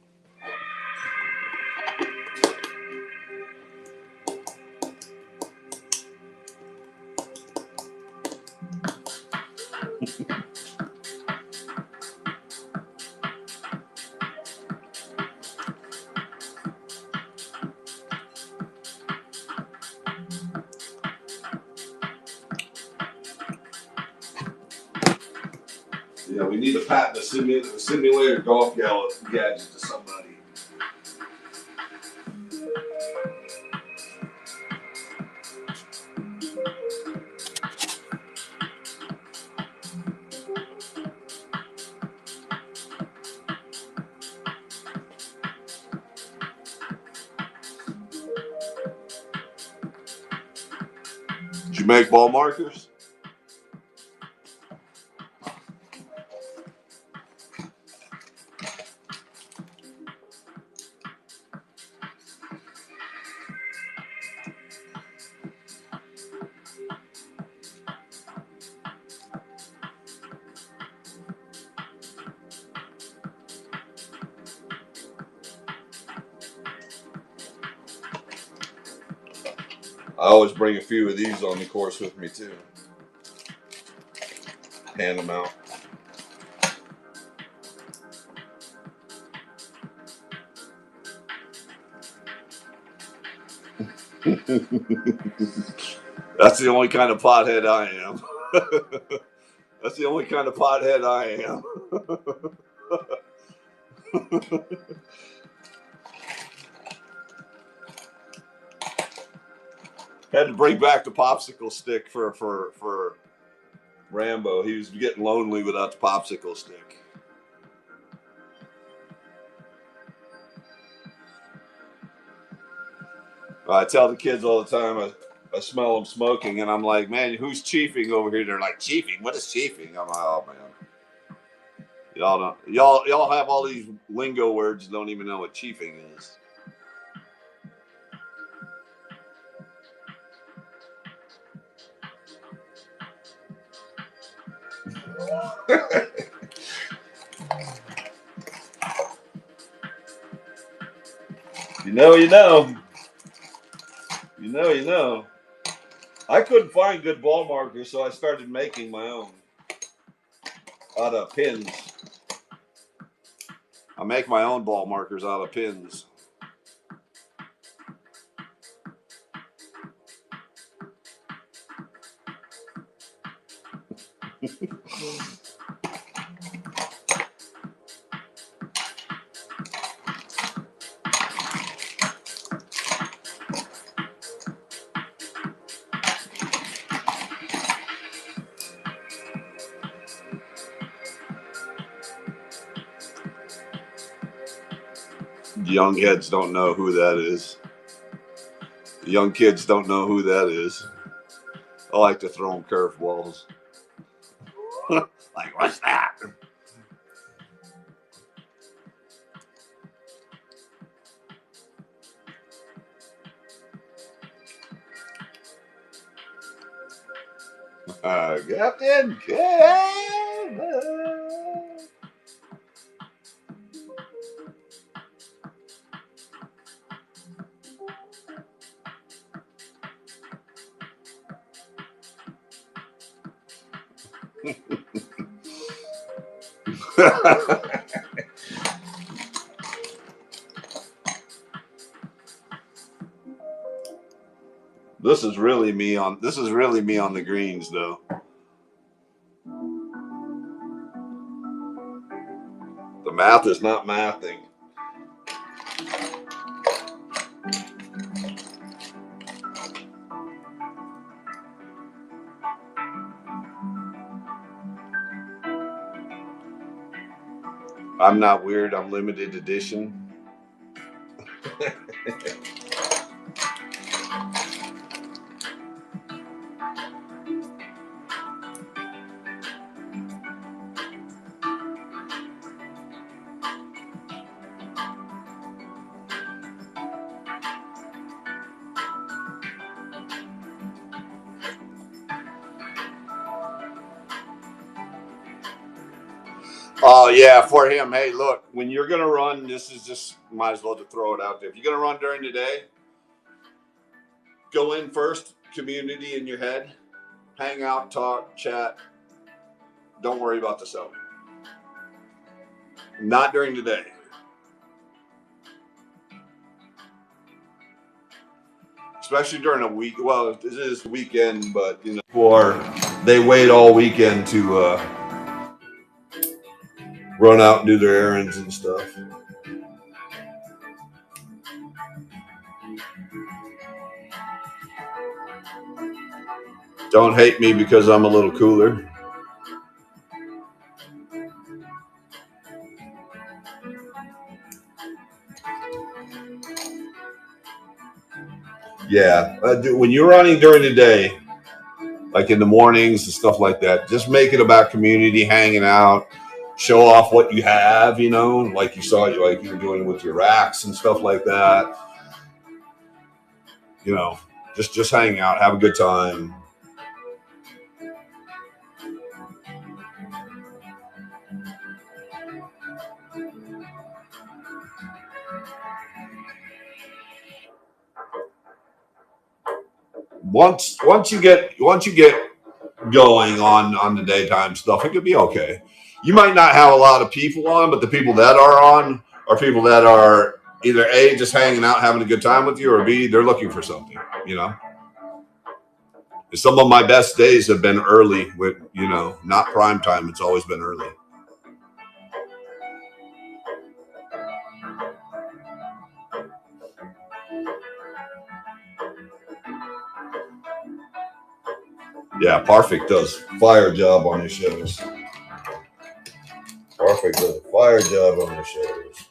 Yeah, we need to patent a simulator golf gadget to somebody. Did you make ball markers? I always bring a few of these on the course with me too. Hand them out. That's the only kind of pothead I am. That's the only kind of pothead I am. Had to bring back the popsicle stick for Rambo. He was getting lonely without the popsicle stick. I tell the kids all the time, I smell them smoking, and I'm like, man, who's chiefing over here? They're like, chiefing? What is chiefing? I'm like, oh, man. Y'all don't. Y'all have all these lingo words. Don't even know what chiefing is. You know. I couldn't find good ball markers, so I started making my own out of pins. I make my own ball markers out of pins. Young heads don't know who that is. The young kids don't know who that is. I like to throw them curveballs. Like, what's that? Captain Campbell. This is really me on the greens though. The math is not mathing. I'm not weird, I'm limited edition. Oh yeah, for him. Hey, look, when you're gonna run, this is just might as well to throw it out there. If you're gonna run during the day, go in first, community in your head, hang out, talk, chat. Don't worry about the selfie. Not during the day. Especially during a week. Well, this is weekend, but you know, or they wait all weekend to run out and do their errands and stuff. Don't hate me because I'm a little cooler. Yeah, when you're running during the day, like in the mornings and stuff like that, just make it about community, hanging out, show off what you have, you know, like you saw, like you were doing with your racks and stuff like that. You know, just hang out, have a good time. Once you get going on the daytime stuff, it could be okay. You might not have a lot of people on, but the people that are on are people that are either A, just hanging out, having a good time with you, or B, they're looking for something, you know. Some of my best days have been early with, you know, not prime time. It's always been early. Yeah, Perfect does fire job on his shows. Perfect does a fire job on his shows.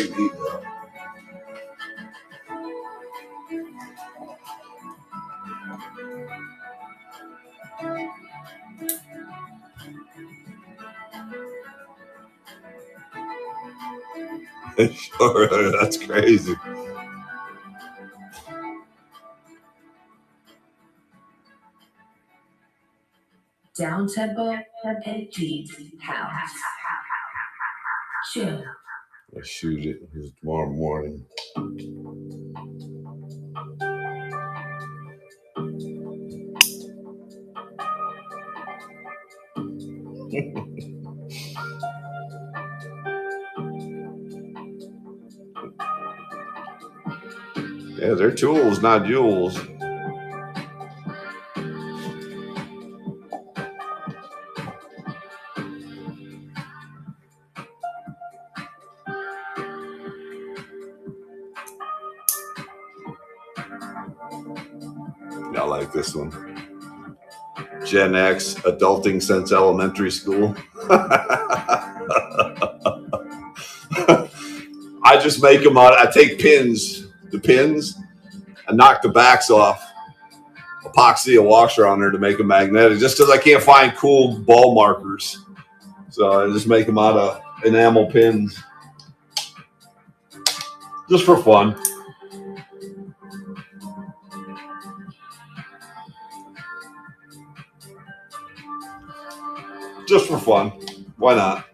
pretty neat though. Sure, that's crazy. Down tempo and deep house. Chill. I'll shoot it tomorrow morning. Yeah, they're tools, not jewels. I like this one. Gen X, adulting since elementary school. I just make them out. I take the pins, and knock the backs off. Epoxy a washer on there to make them magnetic, just because I can't find cool ball markers. So I just make them out of enamel pins. Just for fun. Just for fun. Why not?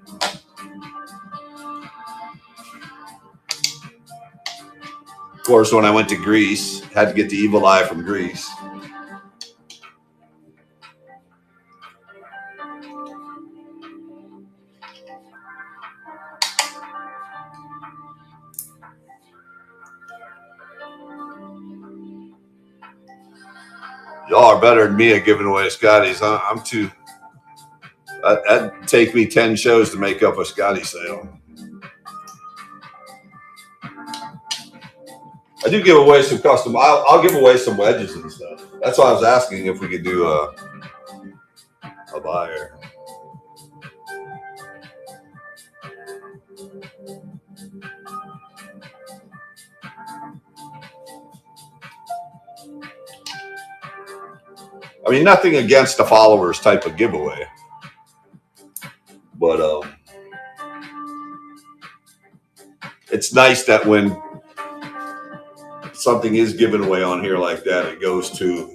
Of course, when I went to Greece, had to get the Evil Eye from Greece. Y'all are better than me at giving away Scotties. I'm too. That'd take me 10 shows to make up a Scotty sale. I do give away some custom. I'll give away some wedges and stuff. That's why I was asking if we could do a buyer. I mean, nothing against the followers type of giveaway, but it's nice that when something is given away on here like that, it goes to,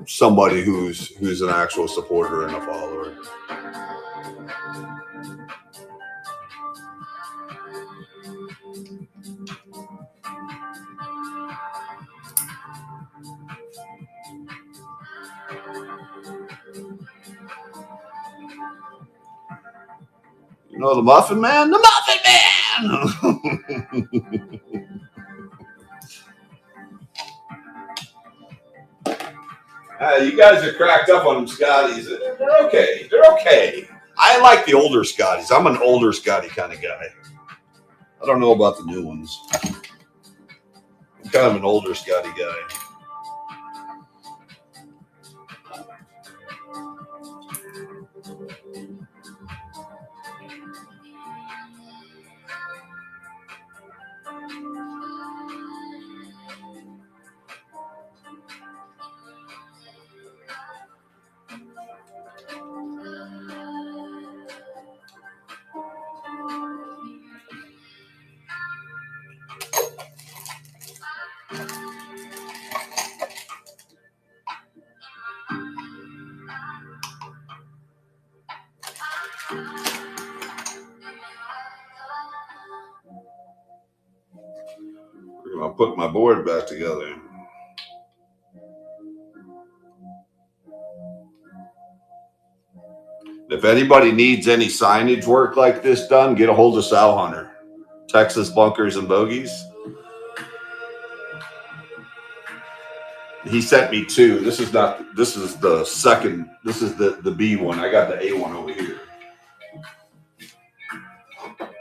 somebody who's an actual supporter and a follower. You know the Muffin Man? The Muffin Man! You guys are cracked up on them Scotties. They're okay. They're okay. I like the older Scotties. I'm an older Scotty kind of guy. I don't know about the new ones. I'm kind of an older Scotty guy. I'll put my board back together. If anybody needs any signage work like this done, get a hold of Sal Hunter, Texas Bunkers and Bogies. He sent me two. This is the second. This is the B one. I got the A one over here.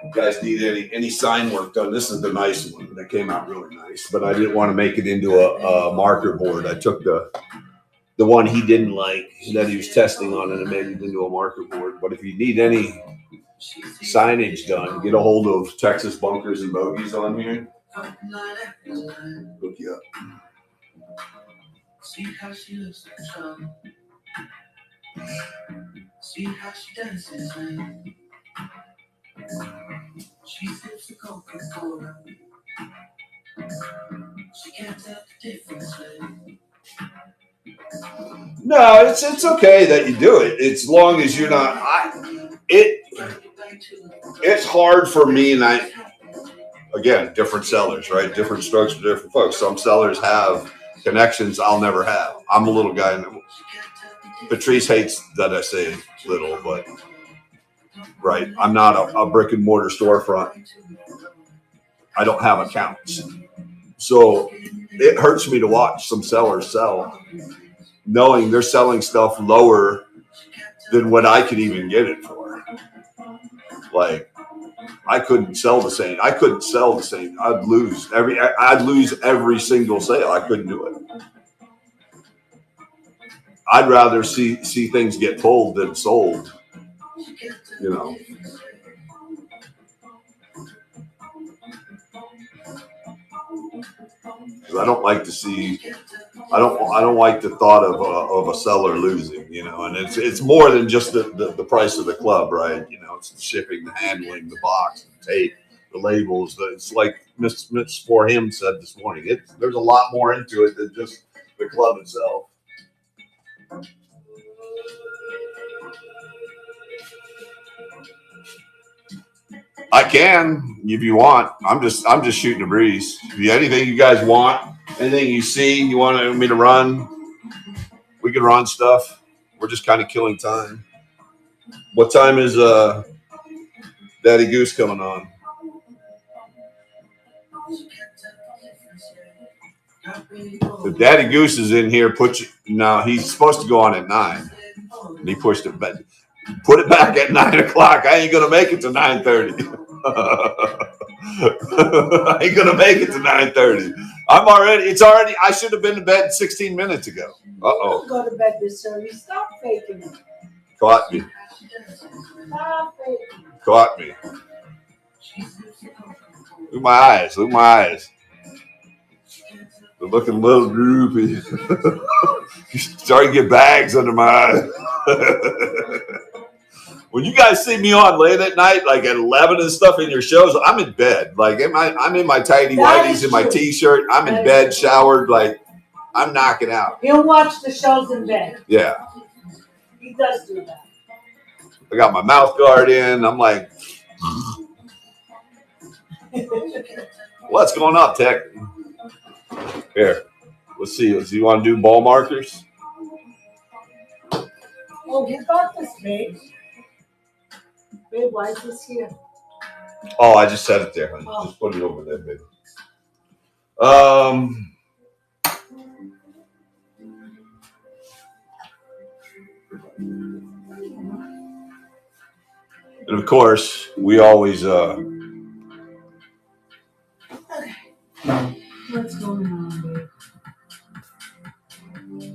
You guys need any sign work done? This is the nice one that came out really nice, but I didn't want to make it into a marker board. I took the one he didn't like that he was testing on, and I made it into a marker board. But if you need any signage done. Get a hold of Texas Bunkers and Bogies on here. Hook you up. See how she looks like trouble. See how she dances, man. She sips the Coca-Cola. She can't tell the difference, man. No, it's okay that you do it. As long as you're not. It's hard for me, and again, different sellers, right? Different strokes for different folks. Some sellers have connections I'll never have. I'm a little guy. Patrice hates that I say little, but right. I'm not a brick and mortar storefront. I don't have accounts. So it hurts me to watch some sellers sell, knowing they're selling stuff lower than what I could even get it for. Like, I couldn't sell the same. I'd lose every single sale. I couldn't do it. I'd rather see things get pulled than sold. You know. Because I don't like to see. I don't like the thought of a seller losing. You know, and it's more than just the price of the club, right? You know, it's the shipping, the handling, the box, the tape, the labels. It's like Miss For Him said this morning. There's a lot more into it than just the club itself. I can, if you want. I'm just shooting a breeze. If you anything you guys want, anything you see, you want me to run, we can run stuff. We're just kind of killing time. What time is Daddy Goose coming on? If Daddy Goose is in here, he's supposed to go on at 9, and he pushed it back. Put it back at 9 o'clock. I ain't gonna make it to 9:30. I ain't gonna make it to 9:30. I should have been to bed 16 minutes ago. Don't go to bed this early. Stop faking it. Caught me. Stop faking it. Caught me. Look at my eyes. They're looking a little droopy. Starting to get bags under my eyes. When you guys see me on late at night, like at 11 and stuff in your shows, I'm in bed. Like I'm in my tidy whities and my t-shirt. I'm in bed, showered, like I'm knocking out. He'll watch the shows in bed. Yeah. He does do that. I got my mouth guard in. I'm like, what's going on, Tech? Here, let's see. You want to do ball markers? Oh, you got this, babe. Babe, why is this here? Oh, I just set it there, honey. Oh. Just put it over there, baby. And of course, we always What's going on, babe?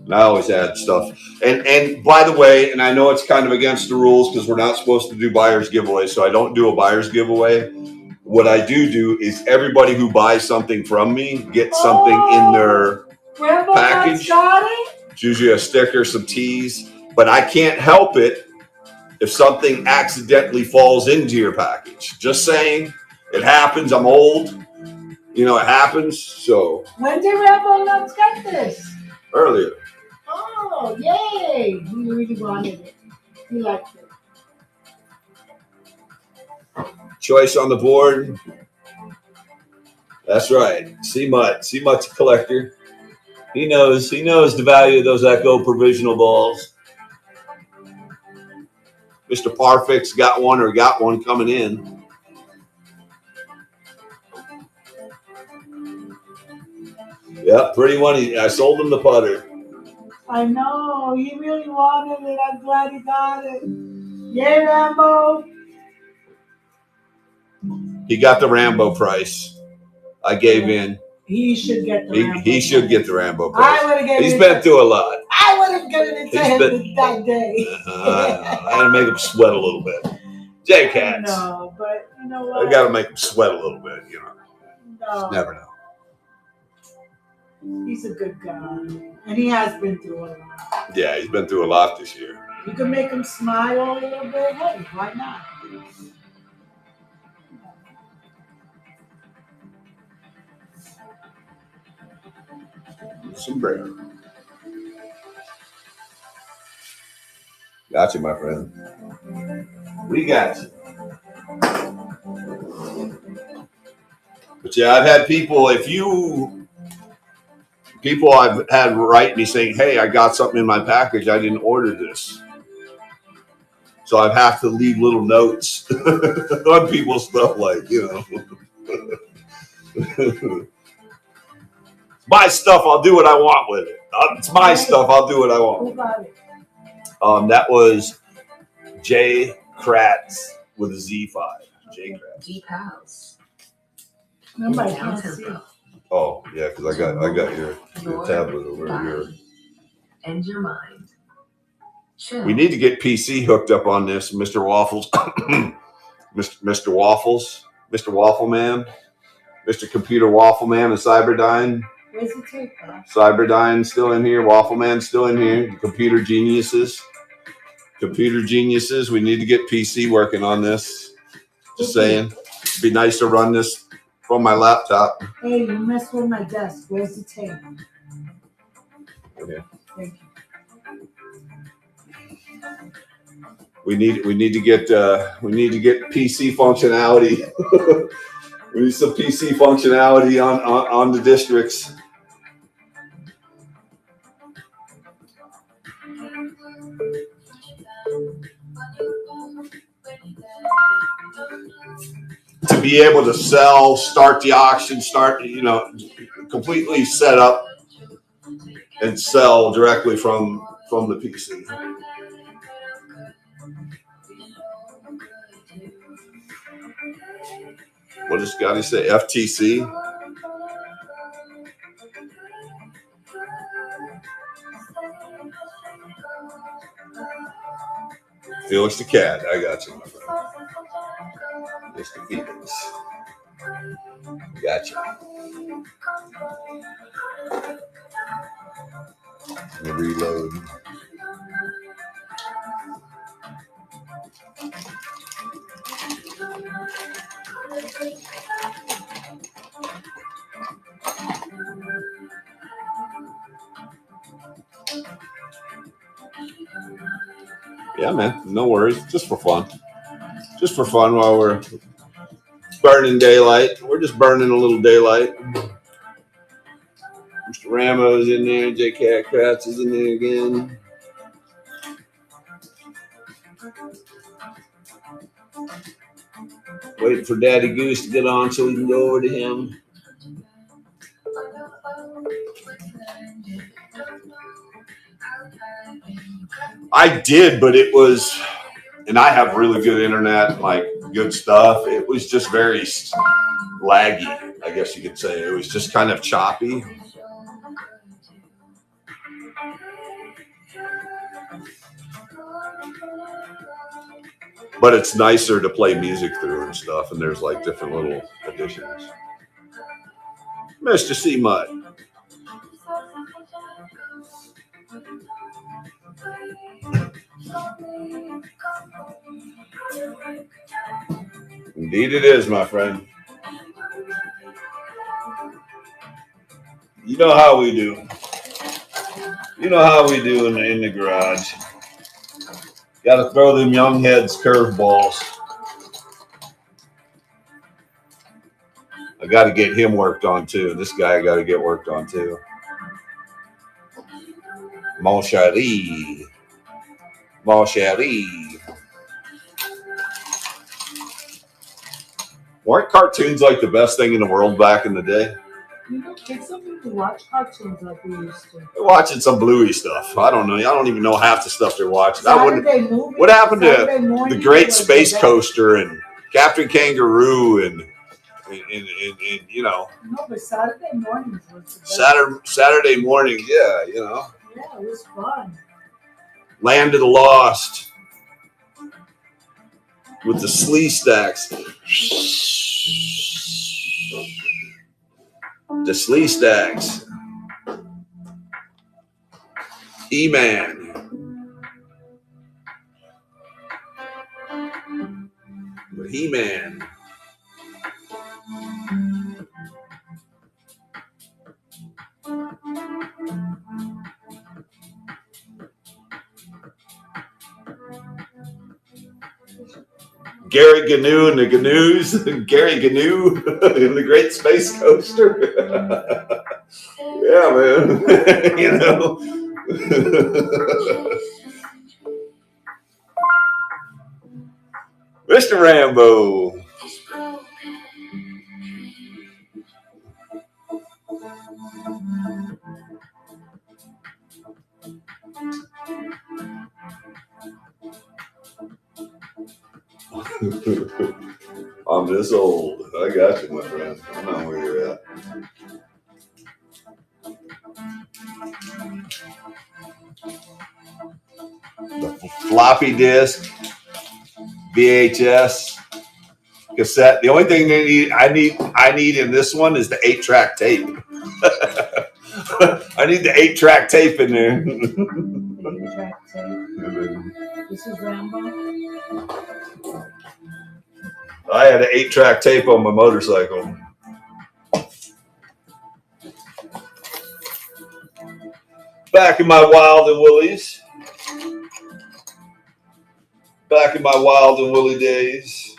And I always add stuff. And by the way, and I know it's kind of against the rules because we're not supposed to do buyer's giveaway, so I don't do a buyer's giveaway. What I do is everybody who buys something from me gets something in their package. It's usually a sticker, some teas, but I can't help it if something accidentally falls into your package. Just saying, it happens. I'm old. You know, it happens. So when did Rambo Nuts get this? Earlier. Oh, yay! He really wanted it. He liked it. Choice on the board. That's right. C-Mutt's a collector. He knows the value of those Echo provisional balls. Mr. Parfix got one coming in. Yeah, pretty one. I sold him the putter. I know. He really wanted it. I'm glad he got it. Yay, Rambo. He got the Rambo price. I gave in. He should get the Rambo. He should get the Rambo price. I would have given He's been through a lot. I would have given it to him that day. I had to make him sweat a little bit. J-Cats. No, but you know what? I got to make him sweat a little bit, you know. No. Never know. He's a good guy. And he has been through a lot. Yeah, he's been through a lot this year. You can make him smile a little bit. Hey, why not? Some bread. Gotcha, my friend. We got you. But yeah, I've had people, I've had write me saying, hey, I got something in my package. I didn't order this. So I have to leave little notes on people's stuff, like, you know. My stuff, I'll do what I want with it. It's my stuff, I'll do what I want. Who got it? That was J Kratz with a Z5. J Kratz. Deep House. Nobody Down can see. tempo. Oh yeah, because I got your tablet over here. And your mind. Chill. We need to get PC hooked up on this, Mr. Waffles, Mr. Waffles, Mr. Waffle Man, Mr. Computer Waffle Man, and Cyberdyne. Where's the tape, huh? Cyberdyne still in here. Waffle Man still in here. Computer geniuses. Computer geniuses. We need to get PC working on this. Just saying. It'd be nice to run this from my laptop. Hey, you messed with my desk. Where's the tape? Okay. Thank you. We need to get PC functionality. We need some PC functionality on the districts. To be able to sell, start the auction, completely set up and sell directly from the PC. What does Scotty say? FTC? Felix the Cat. I got you, my friend. Mr. Felix. Gotcha. Let me reload. Yeah, man. No worries. Just for fun. Just for fun while we're burning daylight. We're just burning a little daylight. Mr. Ramo's in there. J.K. Kratz is in there again. Waiting for Daddy Goose to get on so we can go over to him. I did, but it was, and I have really good internet, like good stuff. It was just very laggy, I guess you could say. It was just kind of choppy. But it's nicer to play music through and stuff, and there's like different little additions. Mr. C. Mutt. Indeed it is, my friend. You know how we do. You know how we do in the garage. Got to throw them young heads curveballs. I got to get him worked on too. This guy I got to get worked on too. Mon chéri. Mon chéri. Weren't cartoons like the best thing in the world back in the day? You know, kids don't even watch cartoons like we used to. They're watching some Bluey stuff. I don't know. I don't even know half the stuff they're watching. Movies, what happened to the Great Space Coaster and Captain Kangaroo and you know? No, but Saturday mornings was the best. Saturday mornings, yeah, you know. Yeah, it was fun. Land of the Lost. with the slee stacks. The slee stacks. He-Man. He-Man. Gary Gnu and the Gnu's. Gary Gnu in the Great Space Coaster. Yeah, man. You know. Mr. Rambo. I'm this old. I got you, my friend. I know where you're at. The floppy disk, VHS, cassette. The only thing I need in this one is the 8-track tape. I need the 8-track tape in there. 8-track tape. This is Rambo. I had an 8-track tape on my motorcycle. Back in my Wild and Woolies. Back in my Wild and Woolly days.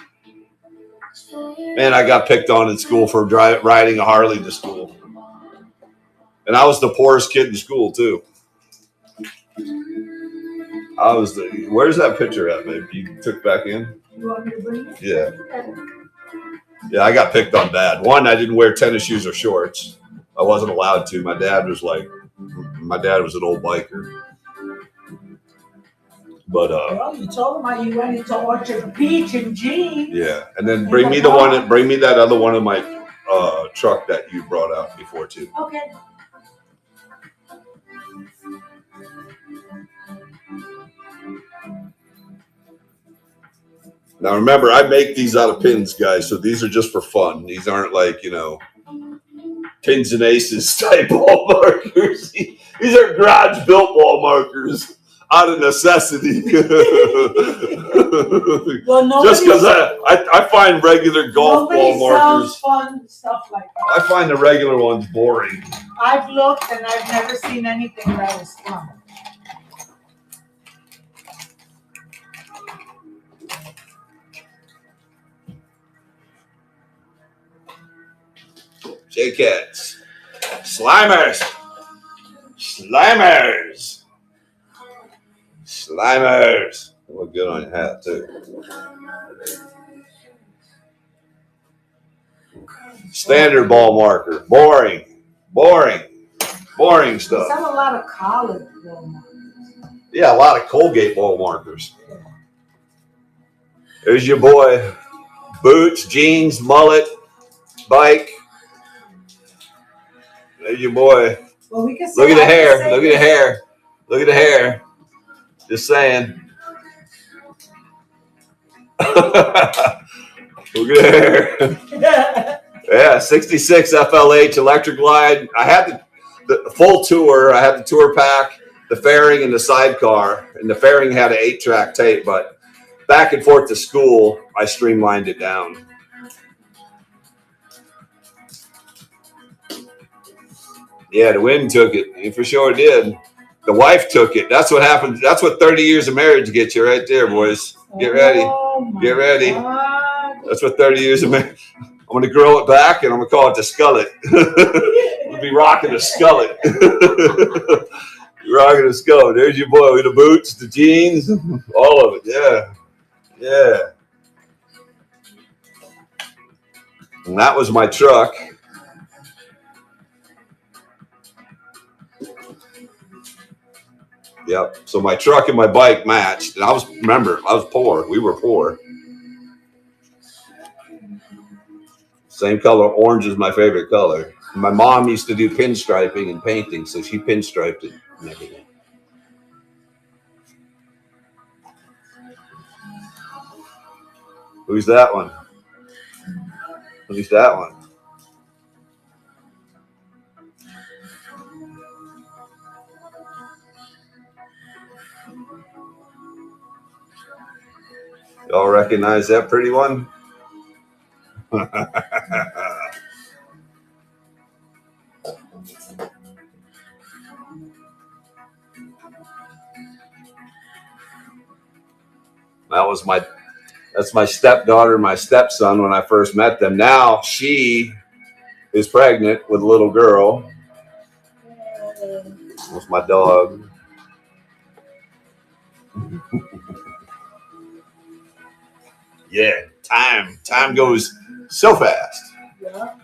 Man, I got picked on in school for riding a Harley to school. And I was the poorest kid in school, too. I was the... Where's that picture at, babe? You took back in? You want me to bring it? Yeah. Yeah, I got picked on bad. One, I didn't wear tennis shoes or shorts. I wasn't allowed to. My dad was an old biker. But well, you told him how you went into Orchard Beach in jeans. Yeah, and then bring me that other one in my truck that you brought out before too. Okay. Now remember, I make these out of pins, guys, so these are just for fun. These aren't like, pins and aces type ball markers. These are garage built ball markers out of necessity. Well, just because I find regular golf ball markers. Fun stuff like that. I find the regular ones boring. I've looked and I've never seen anything that was fun. J-Cats. Slimers. Slimers. Slimers. They look good on your hat, too. Standard ball marker. Boring. Boring. Boring stuff. There's a lot of college ball markers. Yeah, a lot of Colgate ball markers. There's your boy. Boots, jeans, mullet, bike. There's your boy. Well, we can Look at the hair. Look at the hair. Look at the hair. Just saying. Look at the hair. Yeah, 66 FLH Electric Glide. I had the full tour. I had the tour pack, the fairing, and the sidecar. And the fairing had an 8-track tape, but back and forth to school, I streamlined it down. Yeah, the wind took it. He for sure did. The wife took it. That's what happens. That's what 30 years of marriage gets you right there, boys. Get ready. Get ready. God. That's what 30 years of marriage. I'm going to grow it back, and I'm going to call it the skullet. We'll be rocking the skullet. Rocking the skullet. There's your boy with the boots, the jeans, all of it. Yeah. Yeah. And that was my truck. Yep. So my truck and my bike matched. And I was poor. We were poor. Same color. Orange is my favorite color. My mom used to do pinstriping and painting, so she pinstriped it and everything. Who's that one? Who's that one? Y'all recognize that pretty one? That's my stepdaughter and my stepson when I first met them. Now she is pregnant with a little girl. That's my dog. Yeah, time goes so fast. Yeah.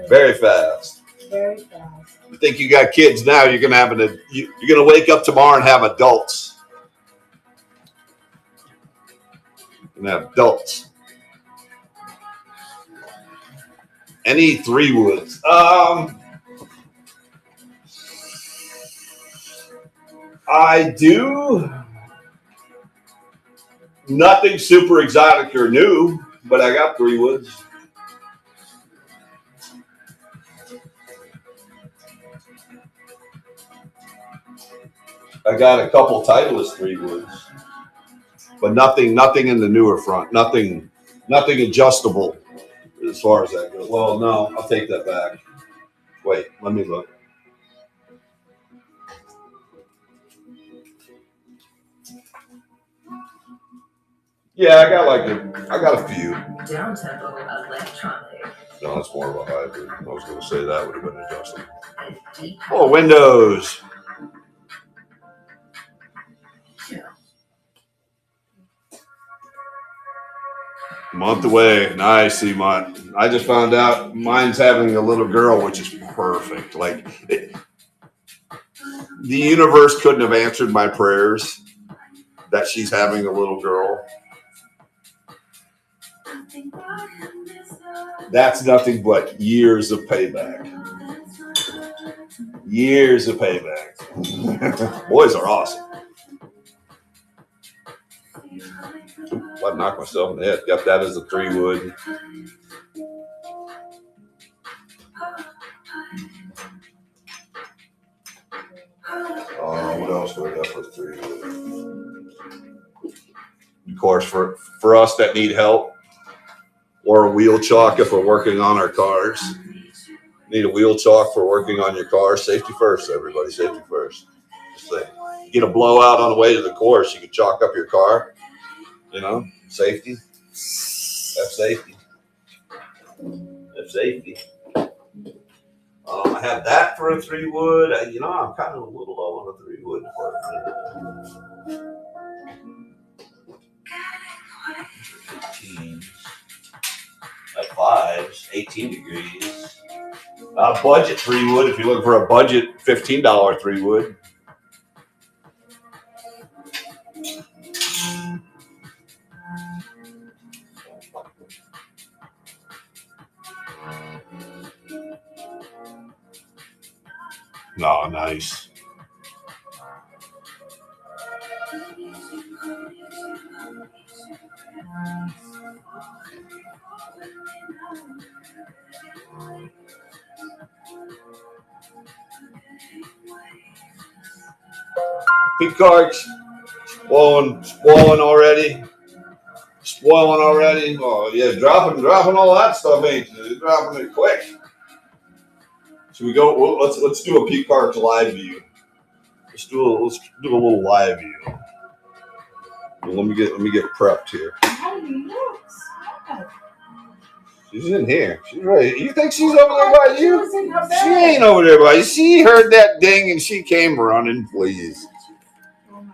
Very fast. Very fast. You think you got kids now? You're gonna wake up tomorrow and have adults. You're gonna have adults. Any 3 woods? I do. Nothing super exotic or new, but I got 3 woods. I got a couple Titleist 3 woods, but nothing in the newer front. Nothing adjustable as far as that goes. Well, no, I'll take that back. Wait, let me look. Yeah, I got a few. Down tempo electronic. No, that's more of a hybrid. I was going to say that would have been adjustable. Oh, windows. Month away. Nice. See, I just found out mine's having a little girl, which is perfect. The universe couldn't have answered my prayers that she's having a little girl. That's nothing but years of payback. Years of payback. Boys are awesome. I knocked myself in the head. Got that as a 3 wood. What else do I got for 3 wood? Of course, for us that need help, or a wheel chalk if we're working on our cars. Need a wheel chalk for working on your car. Safety first, everybody. Safety first. Just say, get a blowout on the way to the course. You can chalk up your car. Safety. That's safety. That's safety. I have that for a 3 wood. I'm kind of a little low on a 3 wood. At 5s, 18 degrees. Budget 3 wood. If you're looking for a budget $15 3 wood. No, nice. Peacocks spoiling already. Oh yeah, dropping all that stuff, ain't you? You're dropping it quick. Should we go? Well, let's do a Peacocks live view. Let's do a little live view. Well, let me get prepped here. How do you look? She's in here. She's right. You think she's over there by you? She She ain't over there by you. She heard that ding and she came running. Please.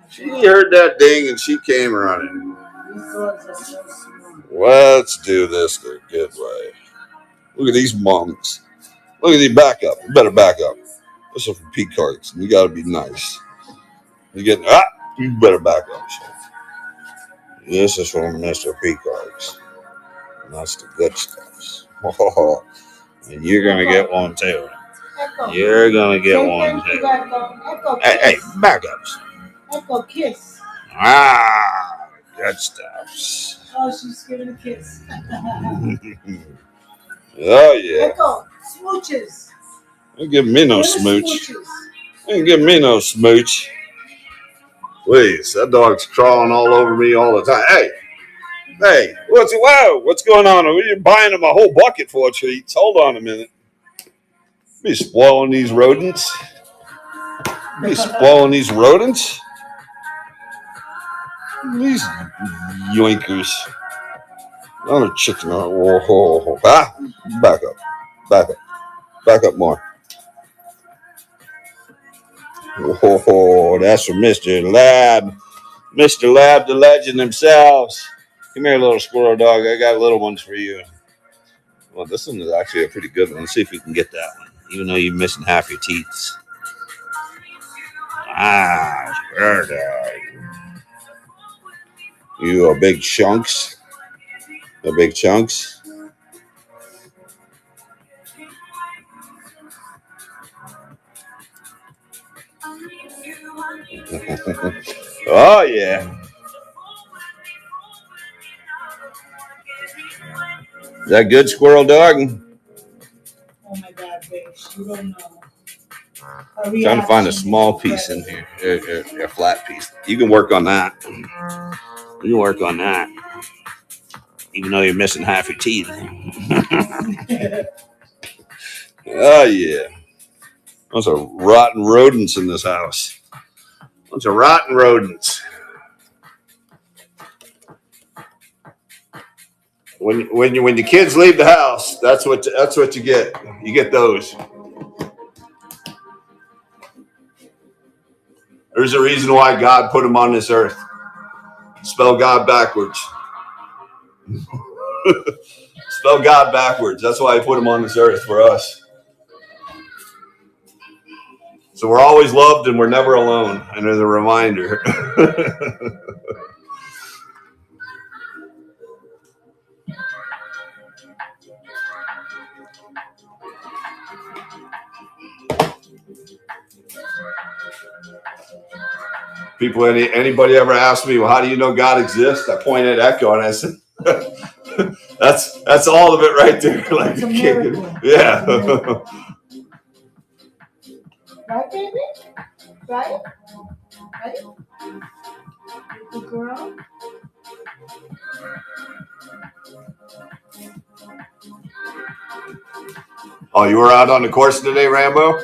She heard that ding and she came running. Let's do this the good way. Look at these monks. Look at these back up. You better back up. This is from Peacocks. You got to be nice. You better back up. This is from Mr. Peacocks. And that's the good stuff. Oh, and you're going to get one too. You're going to get one too. Hey, back up. Echo kiss. Good stuff. Oh, she's giving a kiss. Oh, yeah. Echo, smooches. Don't give me no Give her smooch. smooches. Don't give me no smooch. Please, that dog's crawling all over me all the time. Hey, what's going on? Are you buying him a whole bucket full of treats? Hold on a minute. Be spoiling these rodents. These yoinkers. Another chicken. Whoa. Ah, back up more. Whoa, that's from Mr. Lab, the legend themselves. Come here, little squirrel dog. I got little ones for you. Well, this one is actually a pretty good one. Let's see if we can get that one, even though you're missing half your teeth. Ah, squirrel dog. You are big chunks. The big chunks. Oh, yeah. Is that good, squirrel dog? Oh my God, bitch. You don't know. Trying to find a small piece in here. A flat piece. You can work on that. Even though you're missing half your teeth. Oh, yeah. Bunch of rotten rodents in this house. Bunch of rotten rodents. When the kids leave the house, that's what you get. You get those. There's a reason why God put them on this earth. Spell God backwards. Spell God backwards. That's why I put them on this earth for us. So we're always loved and we're never alone. And there's a reminder. People, anybody ever ask me, well, how do you know God exists? I point at Echo and I said, that's all of it right there. Like It's a kicking. miracle. Yeah. Right, baby? Right? Good girl. Oh, you were out on the course today, Rambo?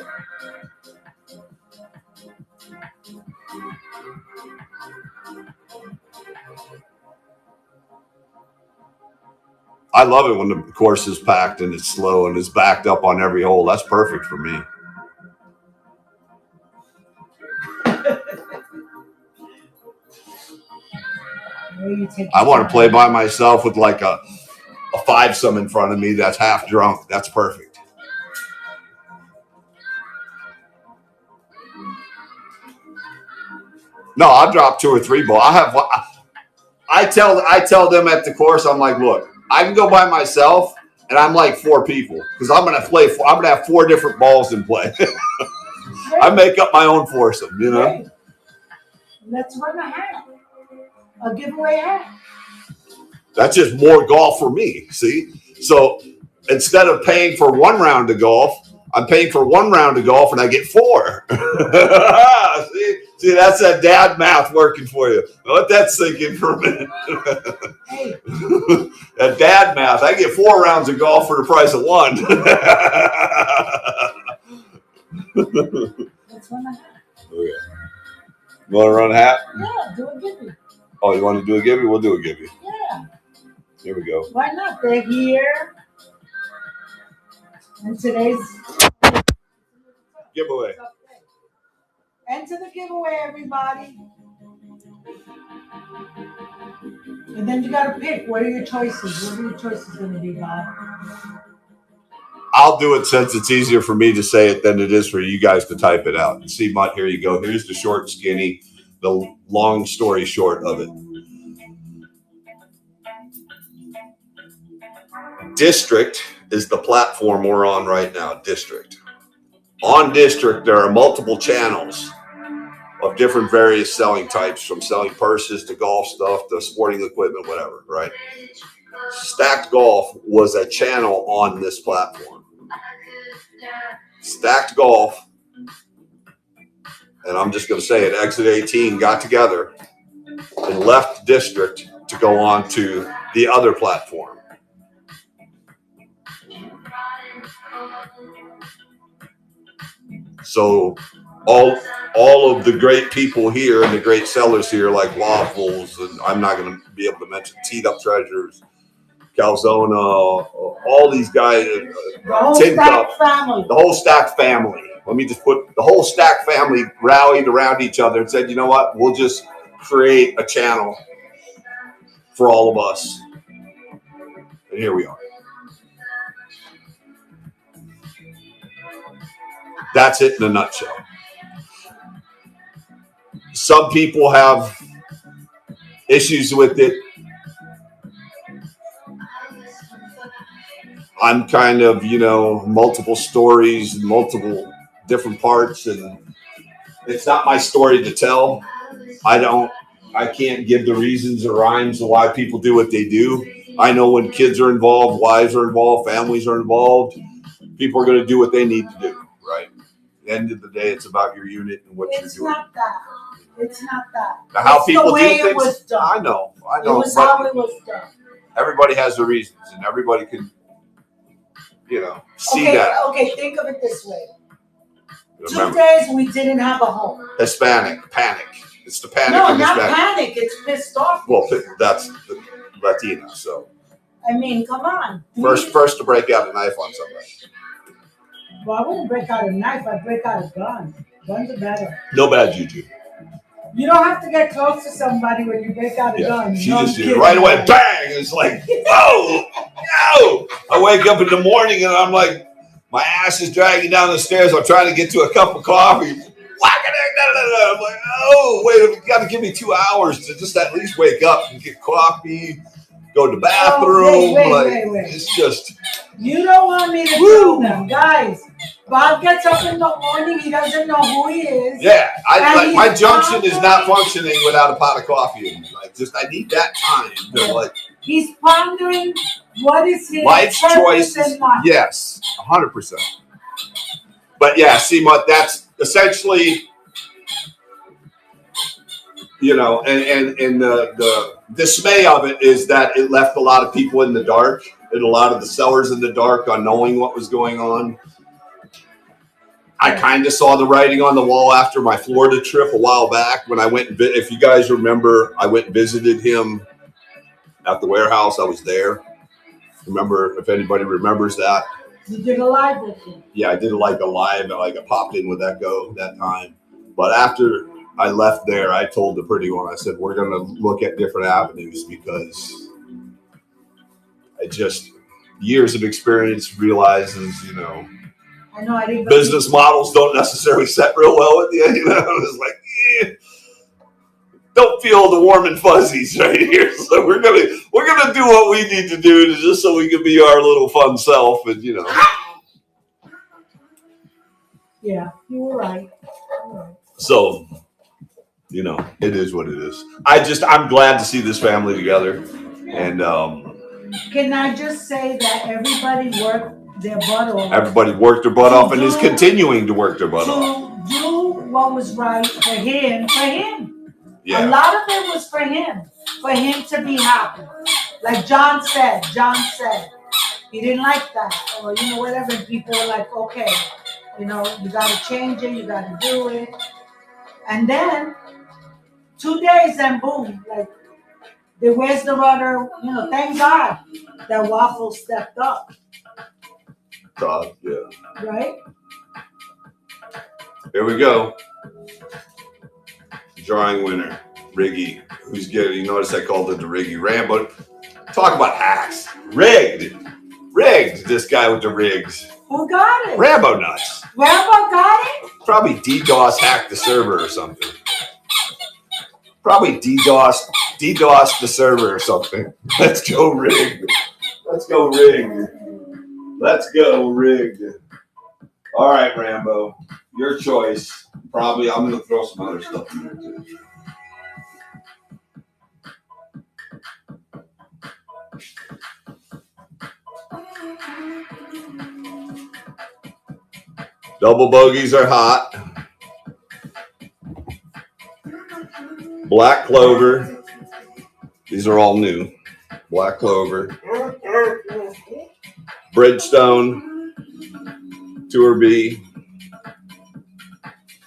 I love it when the course is packed and it's slow and it's backed up on every hole. That's perfect for me. I want to play by myself with like a fivesome in front of me that's half drunk. That's perfect. No, I'll drop 2 or 3 balls. I tell them at the course, I'm like, look, I can go by myself and I'm like 4 people because I'm gonna have 4 different balls in play. I make up my own foursome, you know. Hey, let's run a hat. A giveaway hat. That's just more golf for me. See, so instead of paying for 1 round of golf, I'm paying for 1 round of golf and I get 4. See, that's that dad math working for you. Let that sink in for a minute. Hey. That dad math. I get 4 rounds of golf for the price of 1. Let's run a hat. Okay. You want to run a hat? Yeah, do a giveaway. Oh, you want to do a giveaway? We'll do a giveaway. Yeah. Here we go. Why not? They're here. And today's Giveaway. Enter the giveaway, everybody. And then you gotta pick. What are your choices? What are your choices gonna be, Bob? I'll do it since it's easier for me to say it than it is for you guys to type it out. See, Mutt, here you go. Here's the short, skinny, the long story short of it. District is the platform we're on right now, District. On District, there are multiple channels of different various selling types, from selling purses to golf stuff to sporting equipment, whatever, right? Stacked Golf was a channel on this platform. Stacked Golf, and I'm just going to say it, Exit 18 got together and left district to go on to the other platform. So all of the great people here and the great sellers here, like Waffles, and I'm not going to be able to mention Teed Up Treasures, Calzona, all these guys, The whole Tin Cup, Stack family. the whole Stack family. Let me just put the whole Stack family rallied around each other and said, you know what? We'll just create a channel for all of us. And here we are. That's it in a nutshell. Some people have issues with it. I'm kind of, multiple stories and multiple different parts, and it's not my story to tell. I can't give the reasons or rhymes of why people do what they do. I know when kids are involved, wives are involved, families are involved, people are going to do what they need to do, right? At the end of the day, it's about your unit and what you're doing. It's not that. It's not that. Now, how it's people the way do things, it was done. I know. It was how it was done. Everybody has their reasons, and everybody can, see that. Okay, think of it this way. Remember, 2 days we didn't have a home. Hispanic, panic. It's the panic No, of not Hispanic. panic. It's pissed off. Well, that's the Latina, so. I mean, come on. First to break out a knife on somebody. Well, I wouldn't break out a knife. I'd break out a gun. Guns are better. No bad juju. You don't have to get close to somebody when you break out a gun. She No, just I'm kidding. right away, bang! It's like, whoa, no! I wake up in the morning and I'm like, my ass is dragging down the stairs. I'm trying to get to a cup of coffee. I'm like, oh, wait, you got to give me 2 hours to just at least wake up and get coffee, go to the bathroom. Wait. It's just. You don't want me to tell them, guys. Bob gets up in the morning. He doesn't know who he is. Yeah, my he's junction is not pondering. functioning without a pot of coffee in me. I need that time to He's pondering what is his life's purpose choices. in life. Yes, 100%. But yeah, see, that's essentially, and the dismay of it is that it left a lot of people in the dark, and a lot of the sellers in the dark on knowing what was going on. I kind of saw the writing on the wall after my Florida trip a while back when I went and if you guys remember, I went and visited him at the warehouse. I was there. Remember, if anybody remembers that. You did a live with him. Yeah, I did a live, I popped in with Echo that time. But after I left there, I told the pretty one, I said, we're going to look at different avenues because years of experience realizes, I know I didn't. business models don't necessarily set real well with you. It's like, don't feel the warm and fuzzies right here. So we're gonna do what we need to do just so we can be our little fun self, and Yeah, you were right. So, it is what it is. I'm glad to see this family together, and Can I just say that everybody worked their butt off. everybody worked their butt off and is continuing to work their butt off. To do what was right for him. Yeah. A lot of it was for him to be happy. Like John said, he didn't like that, or whatever. And people were like, okay, you got to change it, you got to do it. And then 2 days, and boom, like, where's the rudder? Thank God that Waffle stepped up. God, yeah. Right? Here we go. Drawing winner, Riggy. Who's getting? You notice I called it the Riggy Rambo. Talk about hacks. Rigged. This guy with the rigs. Who got it? Rambo nuts. Rambo got it? Probably DDoS hacked the server or something. Probably DDoS the server or something. Let's go rigged. All right, Rambo. Your choice. Probably I'm gonna throw some other stuff in there too. Double bogeys are hot. Black Clover. These are all new. Black Clover. Bridgestone. Tour B.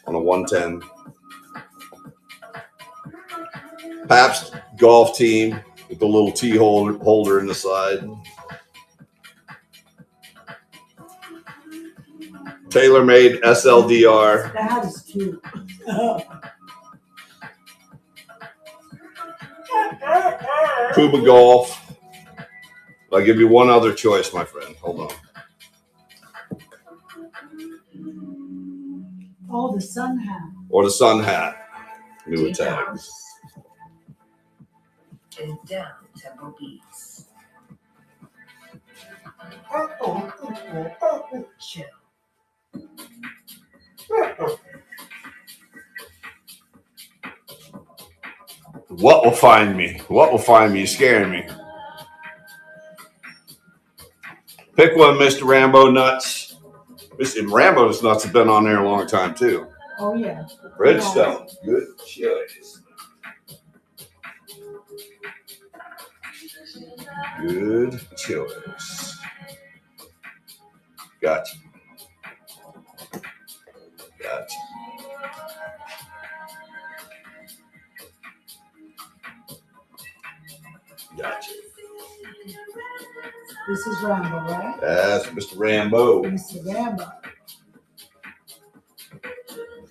On a 110. Pabst Golf Team with the little T holder in the side. TaylorMade SLDR. That is cute. Cuba Golf. I'll give you one other choice, my friend. Hold on. Oh, the sun hat. Or the sun hat. New tags. And down tempo beats. Chill. What will find me? What will find me? You're scaring me. Pick one, Mr. Rambo Nuts. Mr. Rambo's Nuts have been on there a long time, too. Oh, yeah. Bridgestone. Good choice. Good choice. Gotcha. Gotcha. Gotcha. This is Rambo, right? That's Mr. Rambo. Mr. Rambo.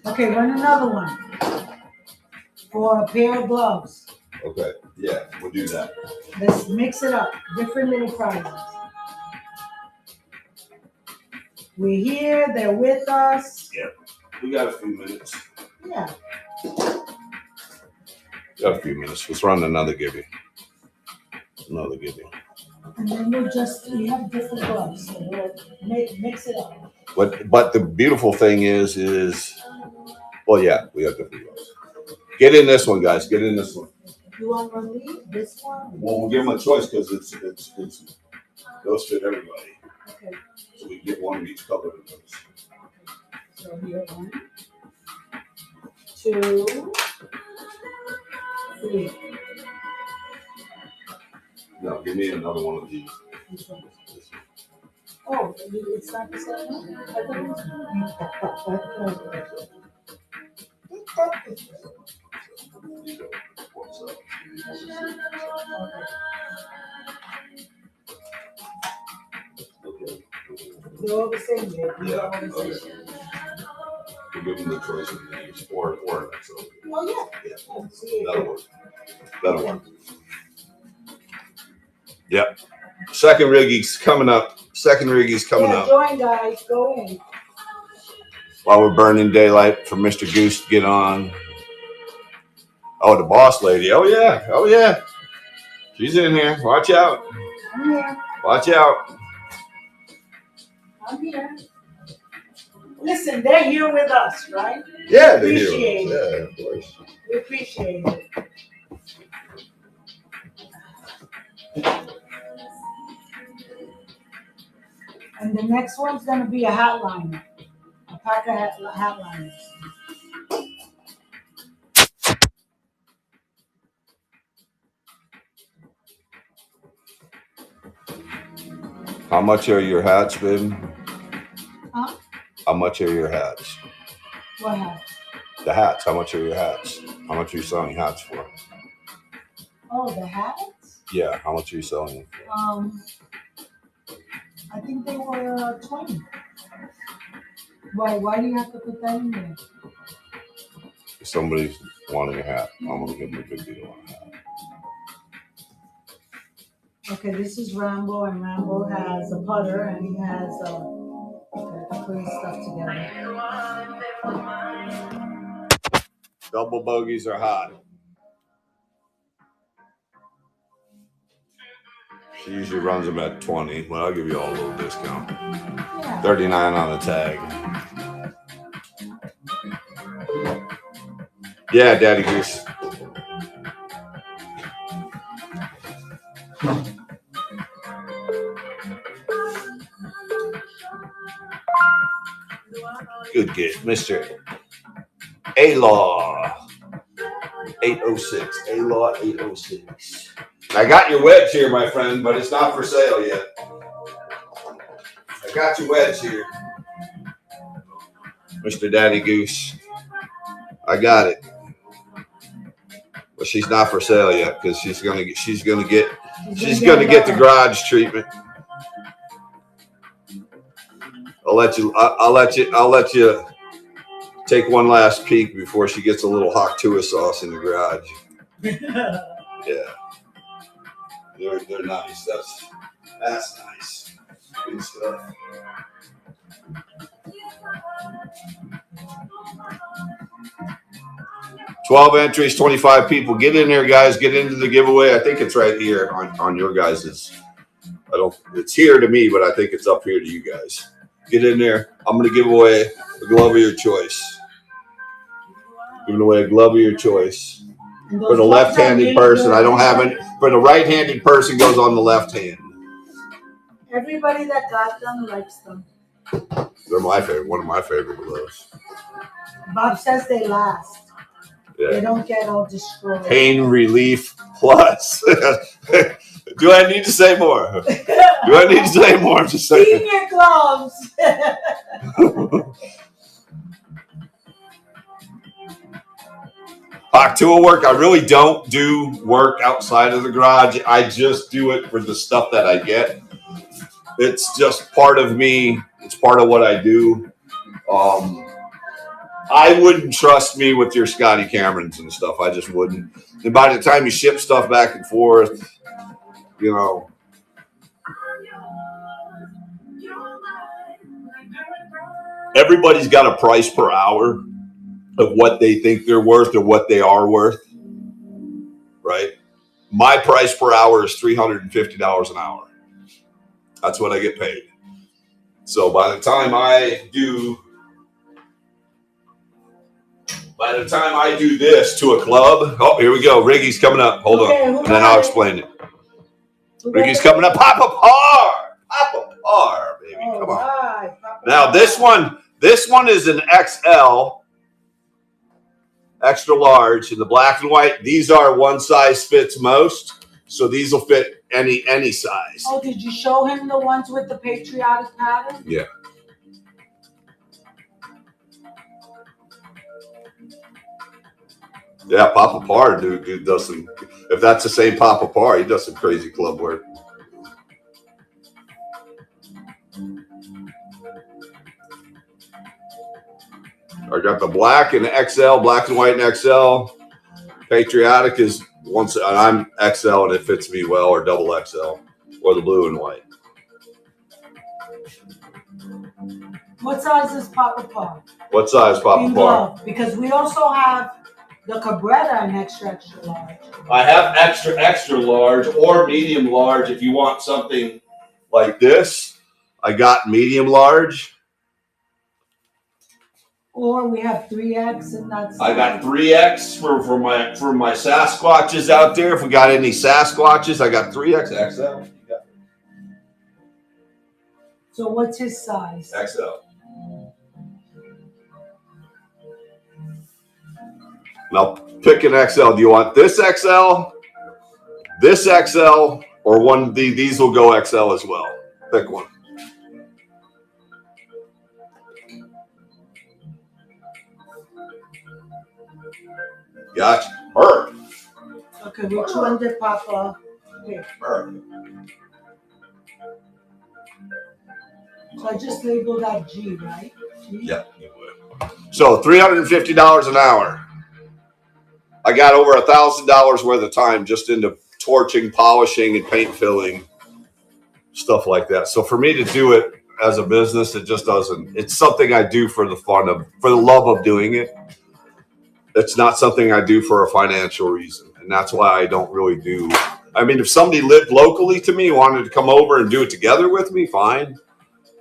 Okay, run another one for a pair of gloves. Okay. Yeah, we'll do that. Let's mix it up. Different little prizes. We're here. They're with us. Yeah. We got a few minutes. Yeah. Got a few minutes. Let's run another gibby. Another gibby. And then we have different gloves. So we'll mix it up. But the beautiful thing is, well, yeah, we have different gloves. Get in this one, guys. Get in this one. You want to leave this one? Well, we'll give them a choice because it's those fit everybody. Okay. So we can get one of each color of those. So here, 1, 2, 3. No, give me another one of these. This one. Oh, it's not the same one? I thought it was. What's up? Okay. They're all the same, baby. They're Yeah. all the Okay. same. We'll give them the choice of these or an XO. Oh, yeah. Yeah. Oh, see it. That'll work. That'll work. Yep. Second riggy's coming up. Second riggy's coming Yeah, up. join, guys. Go in. While we're burning daylight for Mr. Goose to get on. Oh, the boss lady. Oh, yeah. Oh, yeah. She's in here. Watch out. I'm here. Watch out. I'm here. Listen, they're here with us, right? Yeah, they hear Appreciate us. Yeah, of course. We appreciate it. And the next one's going to be a hat liner. A pack of hat liners. How much are your hats, babe? Huh? How much are your hats? What hat? The hats. How much are your hats? How much are you selling hats for? Oh, the hats? Yeah, how much are you selling them for? I think they were 20. Why do you have to put that in there? If somebody's wanting a hat, I'm going to give them a good deal on a hat. Okay, this is Rambo, and Rambo has a putter, and he has putting stuff together. Double bogeys are hot. She usually runs them at 20, but I'll give you all a little discount. Yeah. 39 on the tag. Yeah, Daddy Goose. Good get, Mr. A-Law 806. A-Law 806. I got your wedge here, my friend, but it's not for sale yet. I got your wedge here, Mr. Daddy Goose. I got it. But she's not for sale yet because she's gonna get the garage treatment. I'll let you take one last peek before she gets a little hot Tua sauce in the garage. Yeah, they're nice. That's nice. Good stuff. $12 entries, 25 people. Get in there, guys. Get into the giveaway. I think it's right here on your guys's. It's here to me, but I think it's up here to you guys. Get in there. I'm going to give away a glove of your choice. Giving away a glove of your choice. For the left-handed person, I don't have it. For the right-handed person, goes on the left hand. Everybody that got them likes them. They're my favorite. One of my favorite gloves. Bob says they last. Yeah. They don't get all destroyed. Pain relief plus. Do I need to say more? Do I need to say more? I'm just saying. Senior gloves. Tua work. I really don't do work outside of the garage. I just do it for the stuff that I get. It's just part of me. It's part of what I do. I wouldn't trust me with your Scotty Camerons and stuff. I just wouldn't. And by the time you ship stuff back and forth, you know. Everybody's got a price per hour of what they think they're worth or what they are worth, right? My price per hour is $350 an hour. That's what I get paid. So by the time I do this to a club, oh, here we go. Riggy's coming up. Hold on. And then I'll explain it. Riggy's coming up. Papa Par, baby. Come on. Now this one is an XL, extra large in the black and white. These are one size fits most. So these will fit any size. Oh, did you show him the ones with the patriotic pattern? Yeah. Yeah, Papa Par, dude does some. If that's the same Papa Par, he does some crazy club work. I got the black and the XL, black and white and XL. Patriotic is once, and I'm XL and it fits me well, or double XL, or the blue and white. What size is Papa Par? What size Papa Par? Because we also have the Cabrera in extra large. I have extra large or medium large. If you want something like this, I got medium large. Or we have 3X and that's. I got 3X for my Sasquatches out there. If we got any Sasquatches, I got 3X XL. So what's his size? XL. Now pick an XL. Do you want this XL, or one? These will go XL as well. Pick one. Gotcha. Perfect. Okay, which one did Papa pick? Perfect. So I just labeled that G, right? G? Yep. So $350 an hour. I got over $1,000 worth of time just into torching, polishing, and paint filling, stuff like that. So for me to do it as a business, it just doesn't. It's something I do for the love of doing it. It's not something I do for a financial reason, and that's why I don't really do. I mean, if somebody lived locally to me, wanted to come over and do it together with me, fine.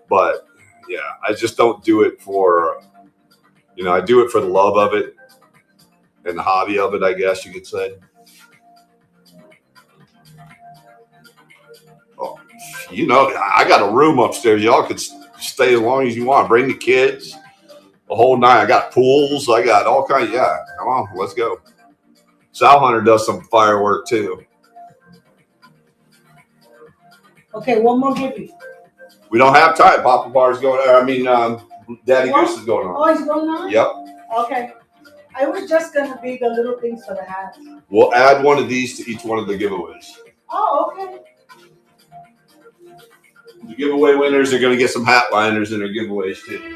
But yeah, I just don't do it for. I do it for the love of it. and the hobby of it, I guess you could say. Oh, you know, I got a room upstairs. Y'all could stay as long as you want. Bring the kids. The whole night. I got pools. I got all kinds. Yeah, come on, let's go. Sal Hunter does some firework too. Okay, one more give you. We don't have time. Papa Bar's going. Daddy What? Goose is going on. Oh, it's going on? Yep. Okay. I was just gonna be the little things for the hats. We'll add one of these to each one of the giveaways. Oh, okay. The giveaway winners are going to get some hat liners in their giveaways too.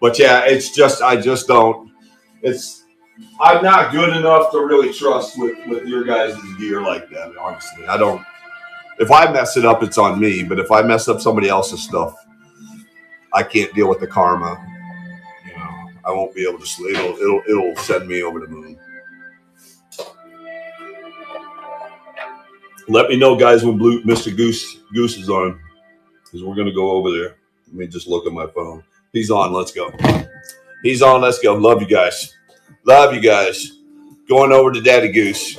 But yeah, it's just I'm not good enough to really trust with your guys' gear like that. Honestly, I don't. If I mess it up, it's on me. But if I mess up somebody else's stuff, I can't deal with the karma. You know, I won't be able to sleep. It'll send me over the moon. Let me know, guys, when Mr. Goose is on, because we're gonna go over there. Let me just look at my phone. He's on. Let's go. He's on. Let's go. Love you guys. Love you guys. Going over to Daddy Goose.